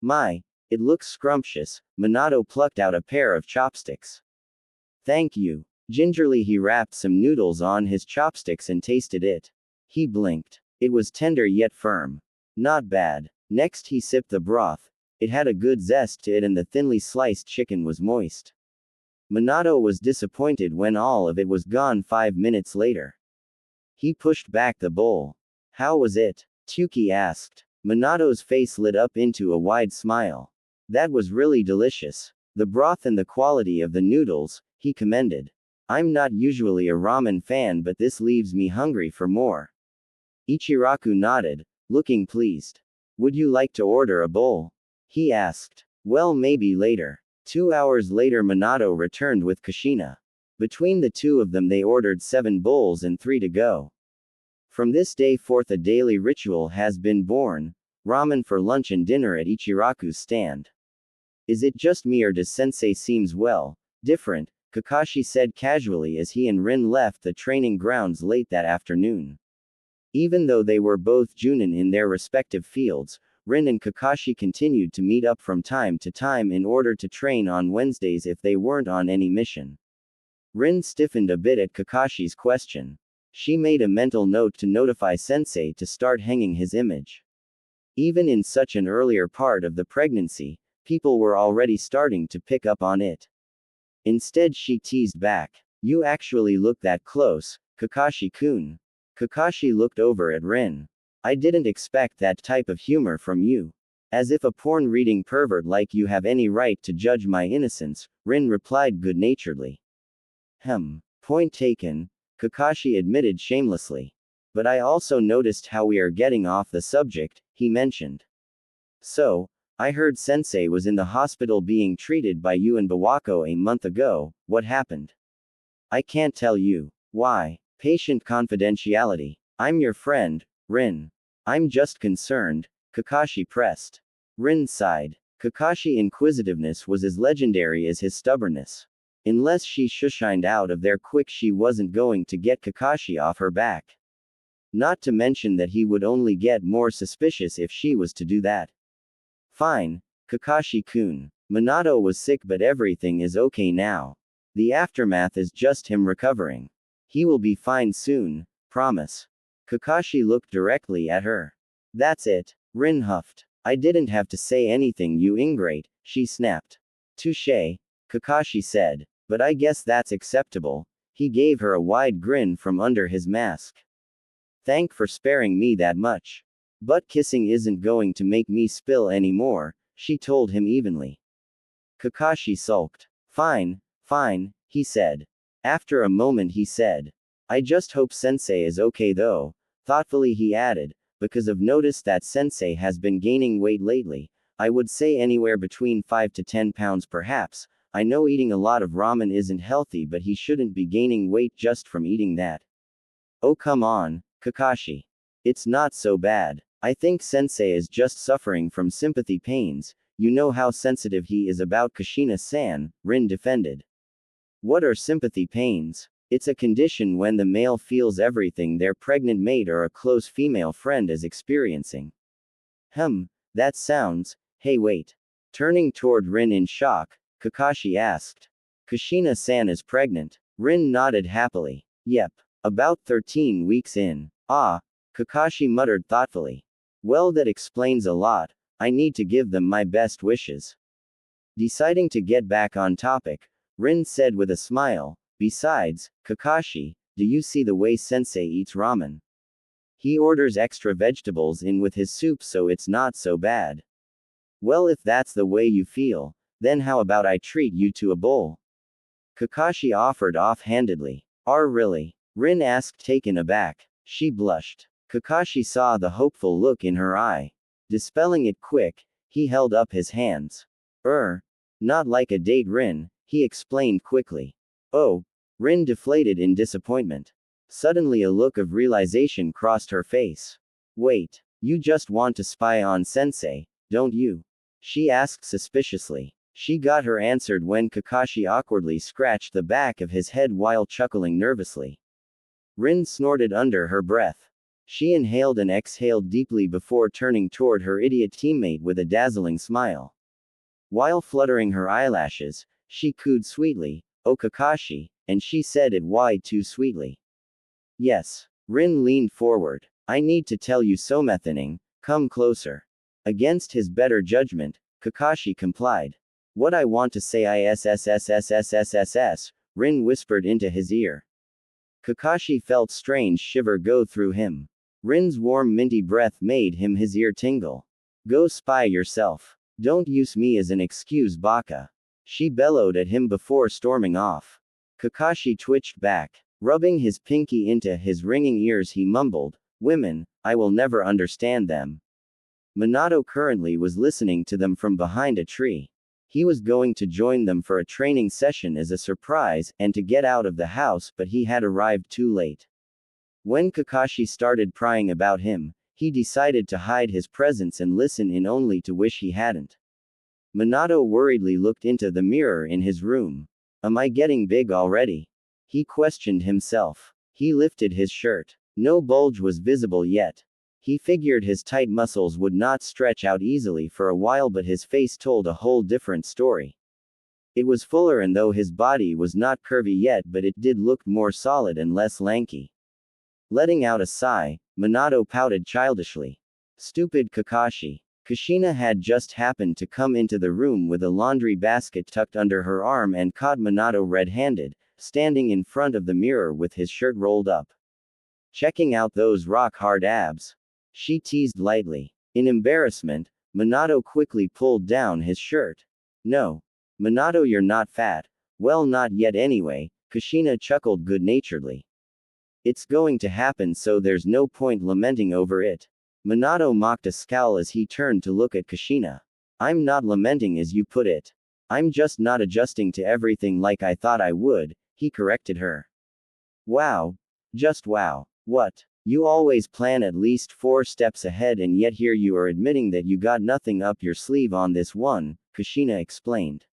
"My, it looks scrumptious." Minato plucked out a pair of chopsticks. "Thank you." Gingerly he wrapped some noodles on his chopsticks and tasted it. He blinked. It was tender yet firm. Not bad. Next he sipped the broth. It had a good zest to it, and the thinly sliced chicken was moist. Minato was disappointed when all of it was gone 5 minutes later. He pushed back the bowl. "How was it?" Tyuki asked. Minato's face lit up into a wide smile. "That was really delicious. The broth and the quality of the noodles," he commended. "I'm not usually a ramen fan, but this leaves me hungry for more." Ichiraku nodded, looking pleased. "Would you like to order a bowl?" he asked. "Well, maybe later." 2 hours later, Minato returned with Kushina. Between the two of them, they ordered 7 bowls and 3 to go. From this day forth, a daily ritual has been born: ramen for lunch and dinner at Ichiraku's stand. "Is it just me, or does sensei seems different?" Kakashi said casually as he and Rin left the training grounds late that afternoon. Even though they were both Junin in their respective fields, Rin and Kakashi continued to meet up from time to time in order to train on Wednesdays if they weren't on any mission. Rin stiffened a bit at Kakashi's question. She made a mental note to notify Sensei to start hanging his image. Even in such an earlier part of the pregnancy, people were already starting to pick up on it. Instead, she teased back. "You actually look that close, Kakashi-kun." Kakashi looked over at Rin. "I didn't expect that type of humor from you. As if a porn-reading pervert like you have any right to judge my innocence," Rin replied good-naturedly. Point taken, Kakashi admitted shamelessly. "But I also noticed how we are getting off the subject," he mentioned. "So, I heard Sensei was in the hospital being treated by you and Bawako a month ago. What happened?" "I can't tell you." "Why?" "Patient confidentiality." "I'm your friend, Rin." "I'm just concerned," Kakashi pressed. Rin sighed. Kakashi's inquisitiveness was as legendary as his stubbornness. Unless she shushined out of there quick, she wasn't going to get Kakashi off her back. Not to mention that he would only get more suspicious if she was to do that. Fine, Kakashi-kun. Minato was sick, but everything is okay now. The aftermath is just him recovering. He will be fine soon, promise. Kakashi looked directly at her. That's it, Rin huffed. I didn't have to say anything, you ingrate, she snapped. Touché, Kakashi said, but I guess that's acceptable. He gave her a wide grin from under his mask. Thank for sparing me that much. Butt kissing isn't going to make me spill any more, she told him evenly. Kakashi sulked. Fine, fine, he said. After a moment he said, I just hope Sensei is okay though. Thoughtfully he added, because I've noticed that Sensei has been gaining weight lately. I would say anywhere between 5 to 10 pounds perhaps. I know eating a lot of ramen isn't healthy, but he shouldn't be gaining weight just from eating that. Oh come on, Kakashi. It's not so bad. I think Sensei is just suffering from sympathy pains. You know how sensitive he is about Kushina-san, Rin defended. What are sympathy pains? It's a condition when the male feels everything their pregnant mate or a close female friend is experiencing. That sounds. Hey wait. Turning toward Rin in shock, Kakashi asked. Kushina-san is pregnant. Rin nodded happily. Yep. About 13 weeks in. Ah, Kakashi muttered thoughtfully. Well, that explains a lot. I need to give them my best wishes. Deciding to get back on topic, Rin said with a smile, besides, Kakashi, do you see the way Sensei eats ramen? He orders extra vegetables in with his soup, so it's not so bad. Well, if that's the way you feel, then how about I treat you to a bowl? Kakashi offered offhandedly. Really? Rin asked, taken aback. She blushed. Kakashi saw the hopeful look in her eye. Dispelling it quick, he held up his hands. Not like a date, Rin, he explained quickly. Oh, Rin deflated in disappointment. Suddenly a look of realization crossed her face. Wait, you just want to spy on Sensei, don't you? She asked suspiciously. She got her answered when Kakashi awkwardly scratched the back of his head while chuckling nervously. Rin snorted under her breath. She inhaled and exhaled deeply before turning toward her idiot teammate with a dazzling smile. While fluttering her eyelashes, she cooed sweetly, "Oh Kakashi," and she said it why too sweetly. Yes. Rin leaned forward. I need to tell you something, come closer. Against his better judgment, Kakashi complied. What I want to say issssssss, Rin whispered into his ear. Kakashi felt strange shiver go through him. Rin's warm minty breath made his ear tingle. Go spy yourself. Don't use me as an excuse, baka. She bellowed at him before storming off. Kakashi twitched back. Rubbing his pinky into his ringing ears he mumbled, women, I will never understand them. Minato currently was listening to them from behind a tree. He was going to join them for a training session as a surprise, and to get out of the house, but he had arrived too late. When Kakashi started prying about him, he decided to hide his presence and listen in only to wish he hadn't. Minato worriedly looked into the mirror in his room. Am I getting big already? He questioned himself. He lifted his shirt. No bulge was visible yet. He figured his tight muscles would not stretch out easily for a while, but his face told a whole different story. It was fuller, and though his body was not curvy yet, but it did look more solid and less lanky. Letting out a sigh, Minato pouted childishly. Stupid Kakashi. Kushina had just happened to come into the room with a laundry basket tucked under her arm and caught Minato red-handed, standing in front of the mirror with his shirt rolled up. Checking out those rock-hard abs. She teased lightly. In embarrassment, Minato quickly pulled down his shirt. No. Minato, you're not fat. Well, not yet anyway, Kushina chuckled good-naturedly. It's going to happen, so there's no point lamenting over it. Minato mocked a scowl as he turned to look at Kushina. I'm not lamenting as you put it. I'm just not adjusting to everything like I thought I would, he corrected her. Wow. Just wow. What? You always plan at least 4 steps ahead, and yet here you are admitting that you got nothing up your sleeve on this one, Kushina explained.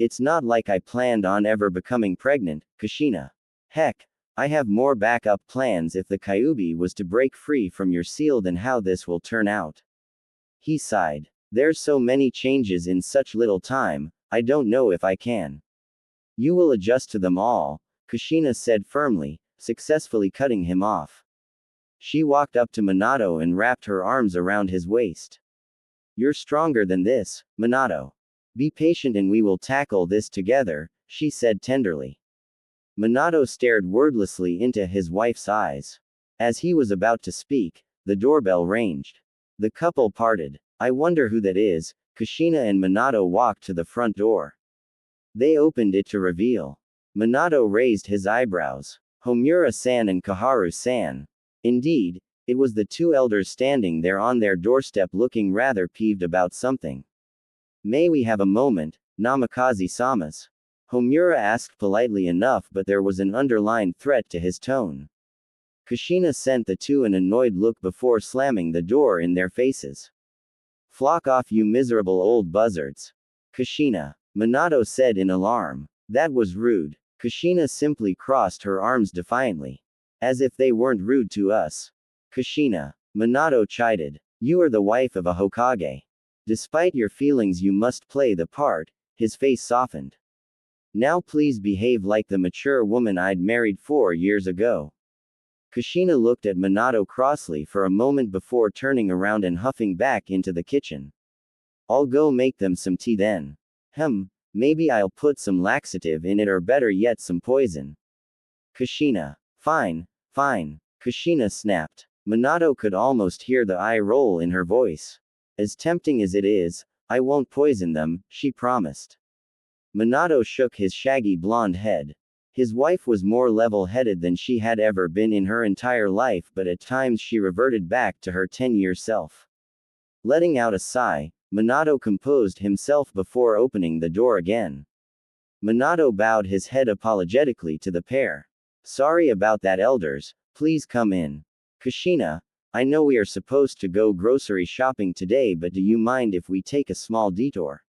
It's not like I planned on ever becoming pregnant, Kushina. Heck, I have more backup plans if the Kyuubi was to break free from your seal than how this will turn out. He sighed. There's so many changes in such little time, I don't know if I can. You will adjust to them all, Kushina said firmly, successfully cutting him off. She walked up to Minato and wrapped her arms around his waist. You're stronger than this, Minato. Be patient and we will tackle this together, she said tenderly. Minato stared wordlessly into his wife's eyes. As he was about to speak, the doorbell ranged. The couple parted. I wonder who that is, Kushina and Minato walked to the front door. They opened it to reveal. Minato raised his eyebrows. Homura-san and Kaharu-san. Indeed, it was the two elders standing there on their doorstep looking rather peeved about something. May we have a moment, Namikaze-samas? Homura asked politely enough, but there was an underlined threat to his tone. Kushina sent the two an annoyed look before slamming the door in their faces. Flock off, you miserable old buzzards. Kushina. Minato said in alarm. That was rude. Kushina simply crossed her arms defiantly. As if they weren't rude to us. Kushina. Minato chided. You are the wife of a Hokage. Despite your feelings, you must play the part. His face softened. Now please behave like the mature woman I'd married 4 years ago. Kushina looked at Minato crossly for a moment before turning around and huffing back into the kitchen. I'll go make them some tea then. Maybe I'll put some laxative in it or better yet some poison. Kushina. Fine, fine. Kushina snapped. Minato could almost hear the eye roll in her voice. As tempting as it is, I won't poison them, she promised. Minato shook his shaggy blonde head. His wife was more level-headed than she had ever been in her entire life, but at times she reverted back to her 10-year self. Letting out a sigh, Minato composed himself before opening the door again. Minato bowed his head apologetically to the pair. Sorry about that, elders, please come in. Kushina, I know we are supposed to go grocery shopping today, but do you mind if we take a small detour?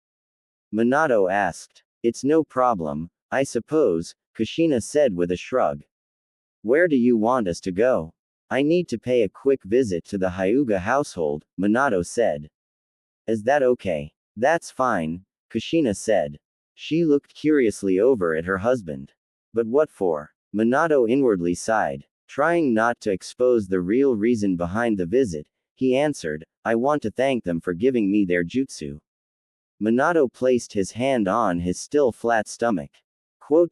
Minato asked. It's no problem, I suppose, Kushina said with a shrug. Where do you want us to go? I need to pay a quick visit to the Hyuga household, Minato said. Is that okay? That's fine, Kushina said. She looked curiously over at her husband. But what for? Minato inwardly sighed. Trying not to expose the real reason behind the visit, he answered, I want to thank them for giving me their jutsu. Minato placed his hand on his still flat stomach. Quote.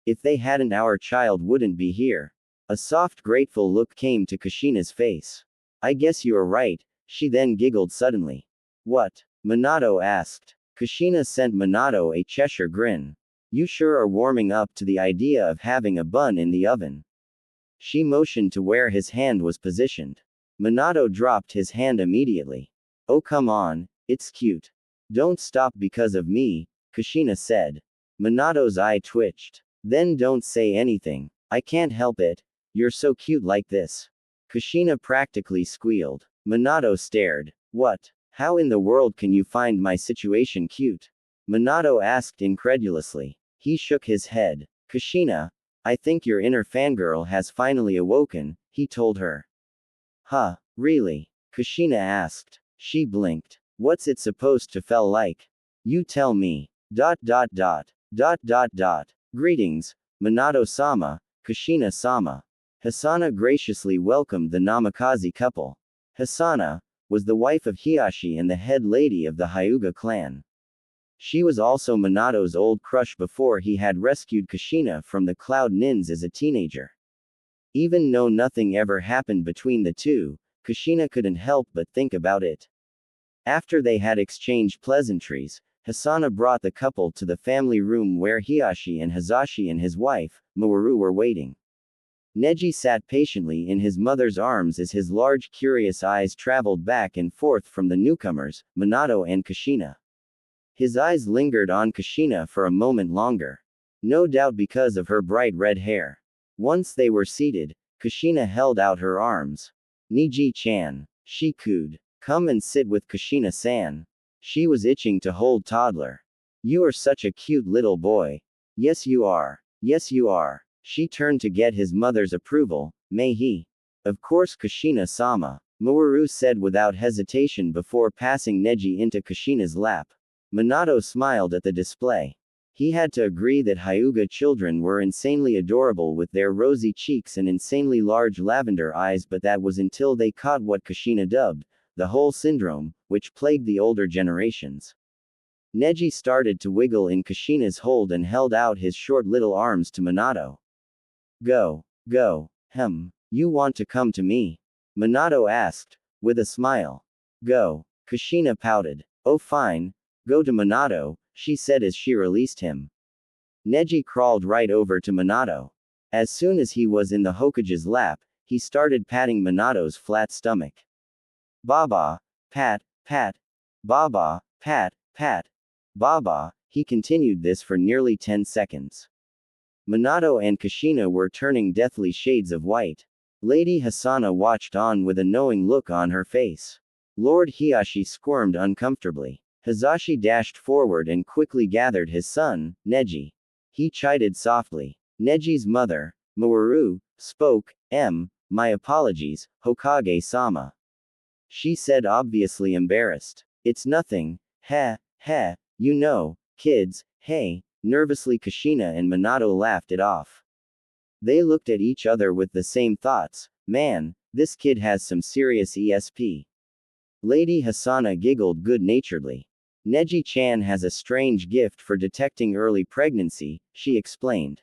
If they hadn't, our child wouldn't be here. A soft grateful look came to Kushina's face. I guess you are right, she then giggled suddenly. What? Minato asked. Kushina sent Minato a Cheshire grin. You sure are warming up to the idea of having a bun in the oven. She motioned to where his hand was positioned. Minato dropped his hand immediately. Oh come on, it's cute. Don't stop because of me, Kushina said. Minato's eye twitched. Then don't say anything. I can't help it. You're so cute like this. Kushina practically squealed. Minato stared. What? How in the world can you find my situation cute? Minato asked incredulously. He shook his head. Kushina, I think your inner fangirl has finally awoken, he told her. Huh, really? Kushina asked. She blinked. What's it supposed to feel like? You tell me. Greetings, Minato-sama, Kushina-sama. Hisana graciously welcomed the Namikaze couple. Hisana was the wife of Hiashi and the head lady of the Hyuga clan. She was also Minato's old crush before he had rescued Kushina from the Cloud Nins as a teenager. Even though nothing ever happened between the two, Kushina couldn't help but think about it. After they had exchanged pleasantries, Hisana brought the couple to the family room where Hiashi and Hizashi and his wife, Mawaru, were waiting. Neji sat patiently in his mother's arms as his large curious eyes traveled back and forth from the newcomers, Minato and Kushina. His eyes lingered on Kushina for a moment longer. No doubt because of her bright red hair. Once they were seated, Kushina held out her arms. Niji-chan. She cooed. Come and sit with Kushina-san. She was itching to hold toddler. You are such a cute little boy. Yes, you are. Yes, you are. She turned to get his mother's approval. May he? Of course, Kushina-sama, Mawaru said without hesitation before passing Neji into Kushina's lap. Minato smiled at the display. He had to agree that Hyuga children were insanely adorable with their rosy cheeks and insanely large lavender eyes, but that was until they caught what Kushina dubbed the whole syndrome, which plagued the older generations. Neji started to wiggle in Kushina's hold and held out his short little arms to Minato. Go. Go. You want to come to me? Minato asked, with a smile. Go. Kushina pouted. Oh fine. Go to Minato, she said as she released him. Neji crawled right over to Minato. As soon as he was in the Hokage's lap, he started patting Minato's flat stomach. Baba, pat, pat. Baba, pat, pat. Baba, he continued this for nearly 10 seconds. Minato and Kushina were turning deathly shades of white. Lady Hasana watched on with a knowing look on her face. Lord Hiashi squirmed uncomfortably. Hazashi dashed forward and quickly gathered his son, Neji. He chided softly. Neji's mother, Mawaru, spoke, my apologies, Hokage-sama. She said, obviously embarrassed. It's nothing, you know, kids, hey. Nervously Kushina and Minato laughed it off. They looked at each other with the same thoughts. Man, this kid has some serious ESP. Lady Hasana giggled good-naturedly. Neji-chan has a strange gift for detecting early pregnancy, she explained.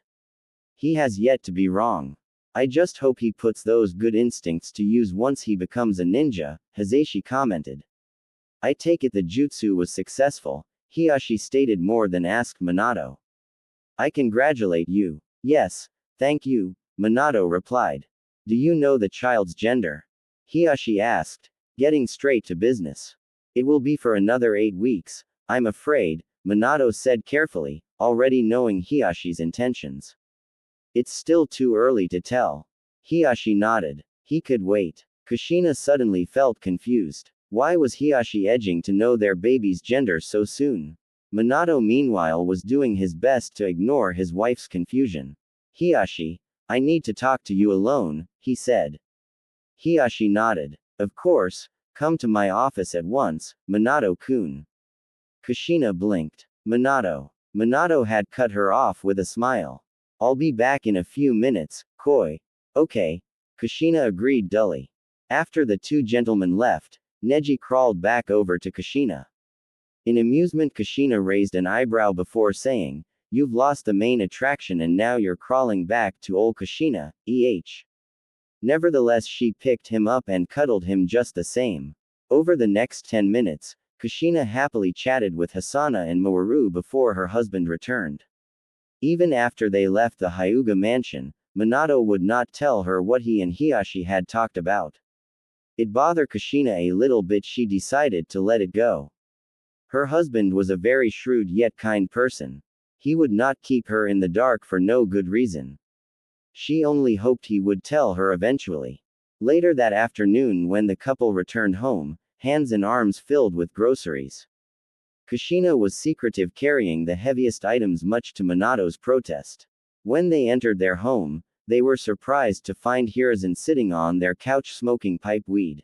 He has yet to be wrong. I just hope he puts those good instincts to use once he becomes a ninja, Hazashi commented. I take it the jutsu was successful, Hiashi stated more than asked Minato. I congratulate you. Yes, thank you, Minato replied. Do you know the child's gender? Hiashi asked, getting straight to business. It will be for another 8 weeks, I'm afraid, Minato said carefully, already knowing Hiashi's intentions. It's still too early to tell. Hiashi nodded. He could wait. Kushina suddenly felt confused. Why was Hiashi edging to know their baby's gender so soon? Minato meanwhile was doing his best to ignore his wife's confusion. Hiashi, I need to talk to you alone, he said. Hiashi nodded. Of course, come to my office at once, Minato-kun. Kushina blinked. Minato. Minato had cut her off with a smile. I'll be back in a few minutes, Koi. Okay. Kushina agreed dully. After the two gentlemen left, Neji crawled back over to Kushina. In amusement, Kushina raised an eyebrow before saying, You've lost the main attraction and now you're crawling back to old Kushina, Nevertheless, she picked him up and cuddled him just the same. Over the next 10 minutes, Kushina happily chatted with Hasana and Mawaru before her husband returned. Even after they left the Hyuga mansion, Minato would not tell her what he and Hiashi had talked about. It bothered Kushina a little bit. She decided to let it go. Her husband was a very shrewd yet kind person. He would not keep her in the dark for no good reason. She only hoped he would tell her eventually. Later that afternoon, when the couple returned home, hands and arms filled with groceries, Kushina was secretive, carrying the heaviest items much to Minato's protest. When they entered their home, they were surprised to find Hiruzen sitting on their couch smoking pipe weed.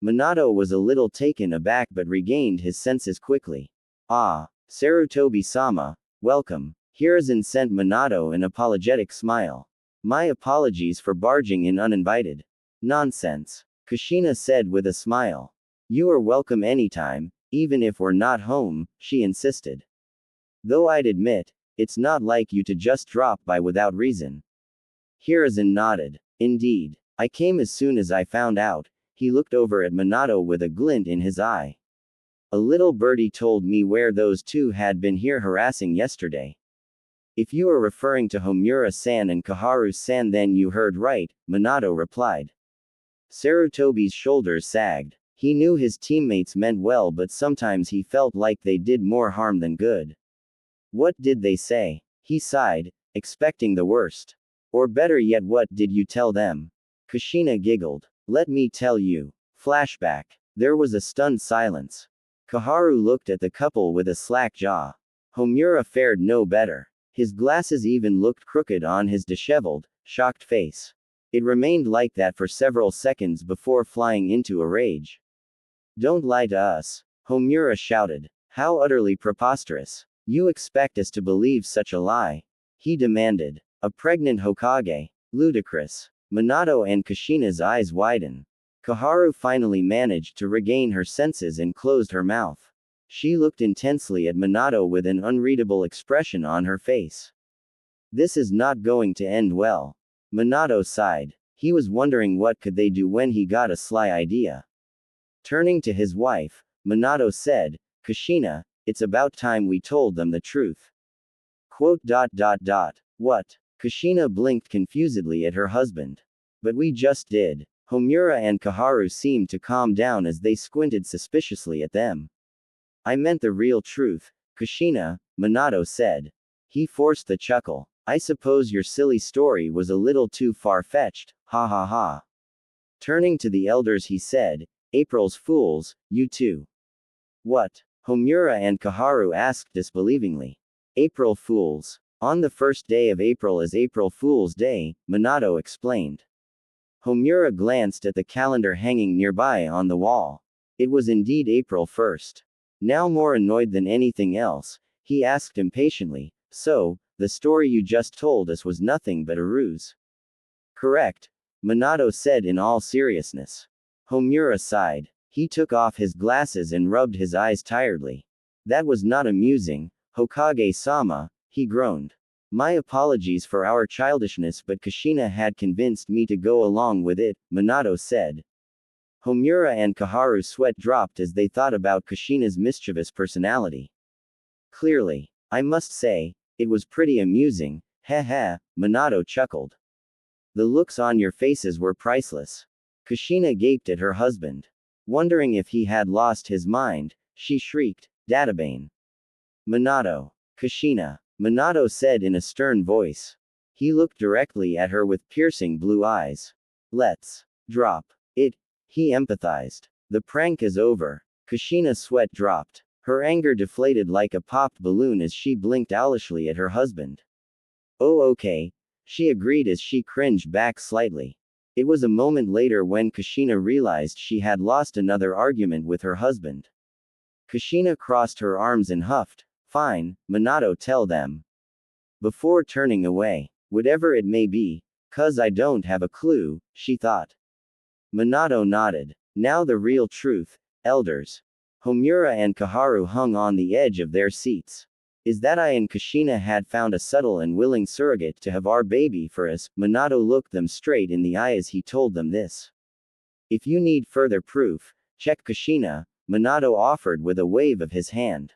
Minato was a little taken aback but regained his senses quickly. Ah, Sarutobi-sama, welcome. Hiruzen sent Minato an apologetic smile. My apologies for barging in uninvited. Nonsense. Kushina said with a smile. You are welcome anytime, even if we're not home, she insisted. Though I'd admit, it's not like you to just drop by without reason. Hiruzen nodded. Indeed. I came as soon as I found out. He looked over at Minato with a glint in his eye. A little birdie told me where those two had been here harassing yesterday. If you are referring to Homura-san and Kaharu-san, then you heard right, Minato replied. Sarutobi's shoulders sagged. He knew his teammates meant well, but sometimes he felt like they did more harm than good. What did they say? He sighed, expecting the worst. Or better yet, what did you tell them? Kushina giggled. Let me tell you. Flashback. There was a stunned silence. Kaharu looked at the couple with a slack jaw. Homura fared no better. His glasses even looked crooked on his disheveled, shocked face. It remained like that for several seconds before flying into a rage. Don't lie to us, Homura shouted. How utterly preposterous. You expect us to believe such a lie? He demanded. A pregnant Hokage. Ludicrous. Minato and Kushina's eyes widen. Kaharu finally managed to regain her senses and closed her mouth. She looked intensely at Minato with an unreadable expression on her face. This is not going to end well. Minato sighed. He was wondering what could they do when he got a sly idea. Turning to his wife, Minato said, Kushina, it's about time we told them the truth. Quote. What? Kushina blinked confusedly at her husband. But we just did. Homura and Kaharu seemed to calm down as they squinted suspiciously at them. I meant the real truth, Kushina, Minato said. He forced the chuckle. I suppose your silly story was a little too far-fetched, ha ha ha. Turning to the elders he said, April's fools, you too. What? Homura and Kaharu asked disbelievingly. April Fools. On the first day of April is April Fool's Day, Minato explained. Homura glanced at the calendar hanging nearby on the wall. It was indeed April 1st. Now more annoyed than anything else, he asked impatiently, so, the story you just told us was nothing but a ruse? Correct, Minato said in all seriousness. Homura sighed. He took off his glasses and rubbed his eyes tiredly. That was not amusing, Hokage-sama, he groaned. My apologies for our childishness, but Kushina had convinced me to go along with it, Minato said. Homura and Kaharu's sweat dropped as they thought about Kushina's mischievous personality. Clearly, I must say, it was pretty amusing, heh, Minato chuckled. The looks on your faces were priceless. Kushina gaped at her husband. Wondering if he had lost his mind, she shrieked, Databane. Minato. Kushina. Minato said in a stern voice. He looked directly at her with piercing blue eyes. Let's drop it. He empathized. The prank is over. Kushina's sweat dropped. Her anger deflated like a popped balloon as she blinked owlishly at her husband. Oh okay, she agreed as she cringed back slightly. It was a moment later when Kushina realized she had lost another argument with her husband. Kushina crossed her arms and huffed, Fine, Minato, tell them. Before turning away. Whatever it may be, 'cause I don't have a clue, she thought. Minato nodded. Now the real truth, elders. Homura and Kaharu hung on the edge of their seats. Is that I and Kushina had found a subtle and willing surrogate to have our baby for us? Minato looked them straight in the eye as he told them this. If you need further proof, check Kushina, Minato offered with a wave of his hand.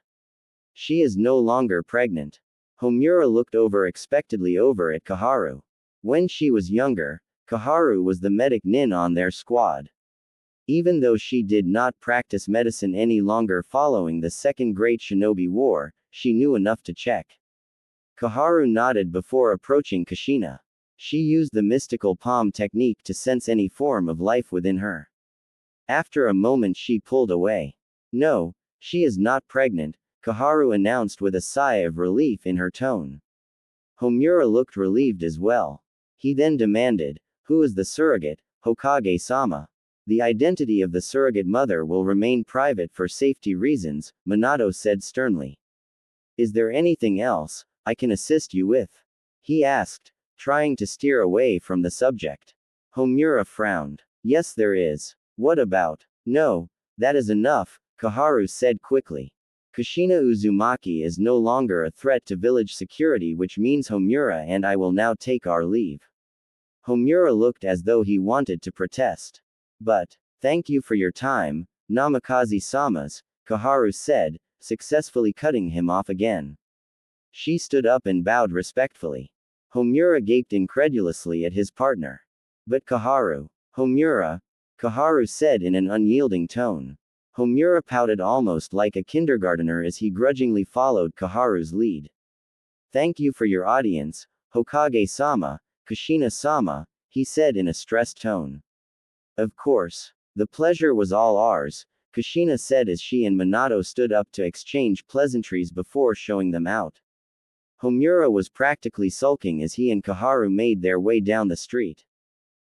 She is no longer pregnant. Homura looked expectantly over at Kaharu. When she was younger, Kaharu was the medic nin on their squad. Even though she did not practice medicine any longer following the Second Great Shinobi War, she knew enough to check. Kaharu nodded before approaching Kushina. She used the mystical palm technique to sense any form of life within her. After a moment she pulled away. No, she is not pregnant, Kaharu announced with a sigh of relief in her tone. Homura looked relieved as well. He then demanded, who is the surrogate, Hokage-sama? The identity of the surrogate mother will remain private for safety reasons, Minato said sternly. Is there anything else I can assist you with? He asked, trying to steer away from the subject. Homura frowned. Yes, there is. What about? No, that is enough, Kaharu said quickly. Kushina Uzumaki is no longer a threat to village security, which means Homura and I will now take our leave. Homura looked as though he wanted to protest. But, thank you for your time, Namikaze-samas, Kaharu said, successfully cutting him off again. She stood up and bowed respectfully. Homura gaped incredulously at his partner. But Kaharu. Homura, Kaharu said in an unyielding tone. Homura pouted almost like a kindergartner as he grudgingly followed Kaharu's lead. Thank you for your audience, Hokage-sama, Kushina-sama, he said in a stressed tone. Of course. The pleasure was all ours, Kushina said as she and Minato stood up to exchange pleasantries before showing them out. Homura was practically sulking as he and Kaharu made their way down the street.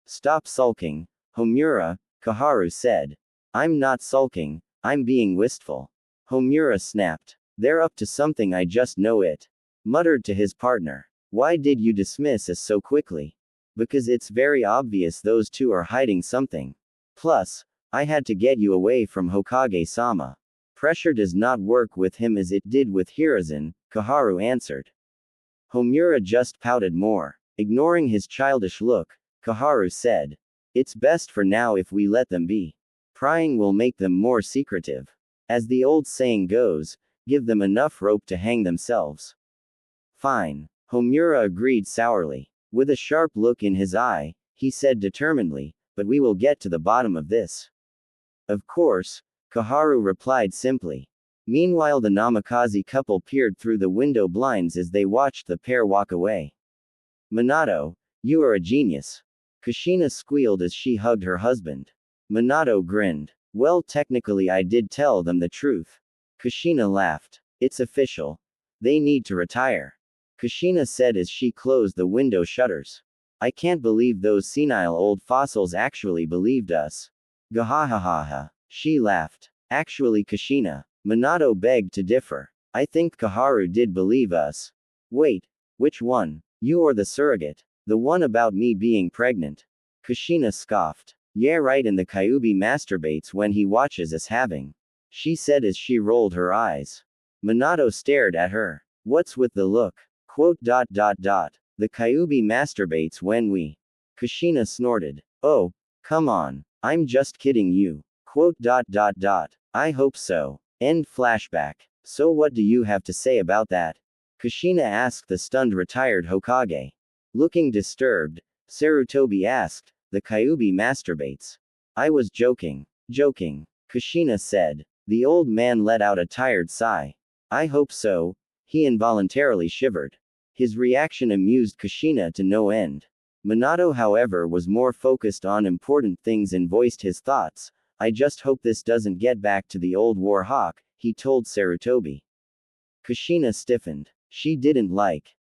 Stop sulking, Homura, Kaharu said. I'm not sulking, I'm being wistful. Homura snapped. They're up to something, I just know it. Muttered to his partner. Why did you dismiss us so quickly? Because it's very obvious those two are hiding something. Plus, I had to get you away from Hokage-sama. Pressure does not work with him as it did with Hiruzen, Kaharu answered. Homura just pouted more. Ignoring his childish look, Kaharu said. It's best for now if we let them be. Prying will make them more secretive. As the old saying goes, give them enough rope to hang themselves. Fine. Homura agreed sourly. With a sharp look in his eye, he said determinedly, but we will get to the bottom of this. Of course, Kaharu replied simply. Meanwhile, the Namikaze couple peered through the window blinds as they watched the pair walk away. Minato, you are a genius. Kushina squealed as she hugged her husband. Minato grinned. Well, technically, I did tell them the truth. Kushina laughed. It's official. They need to retire. Kushina said as she closed the window shutters. I can't believe those senile old fossils actually believed us. Gahahaha. She laughed. Actually, Kushina. Minato begged to differ. I think Kaharu did believe us. Wait. Which one? You or the surrogate? The one about me being pregnant? Kushina scoffed. Yeah, right, and the Kyuubi masturbates when he watches us having. She said as she rolled her eyes. Minato stared at her. What's with the look? The Kyuubi masturbates when we. Kushina snorted. Oh, come on. I'm just kidding you. I hope so. End flashback. So what do you have to say about that? Kushina asked the stunned retired Hokage. Looking disturbed, Sarutobi asked, the Kyuubi masturbates. I was joking. Joking. Kushina said. The old man let out a tired sigh. I hope so. He involuntarily shivered. His reaction amused Kushina to no end. Minato, however, was more focused on important things and voiced his thoughts. I just hope this doesn't get back to the old war hawk, he told Sarutobi. Kushina stiffened. She didn't like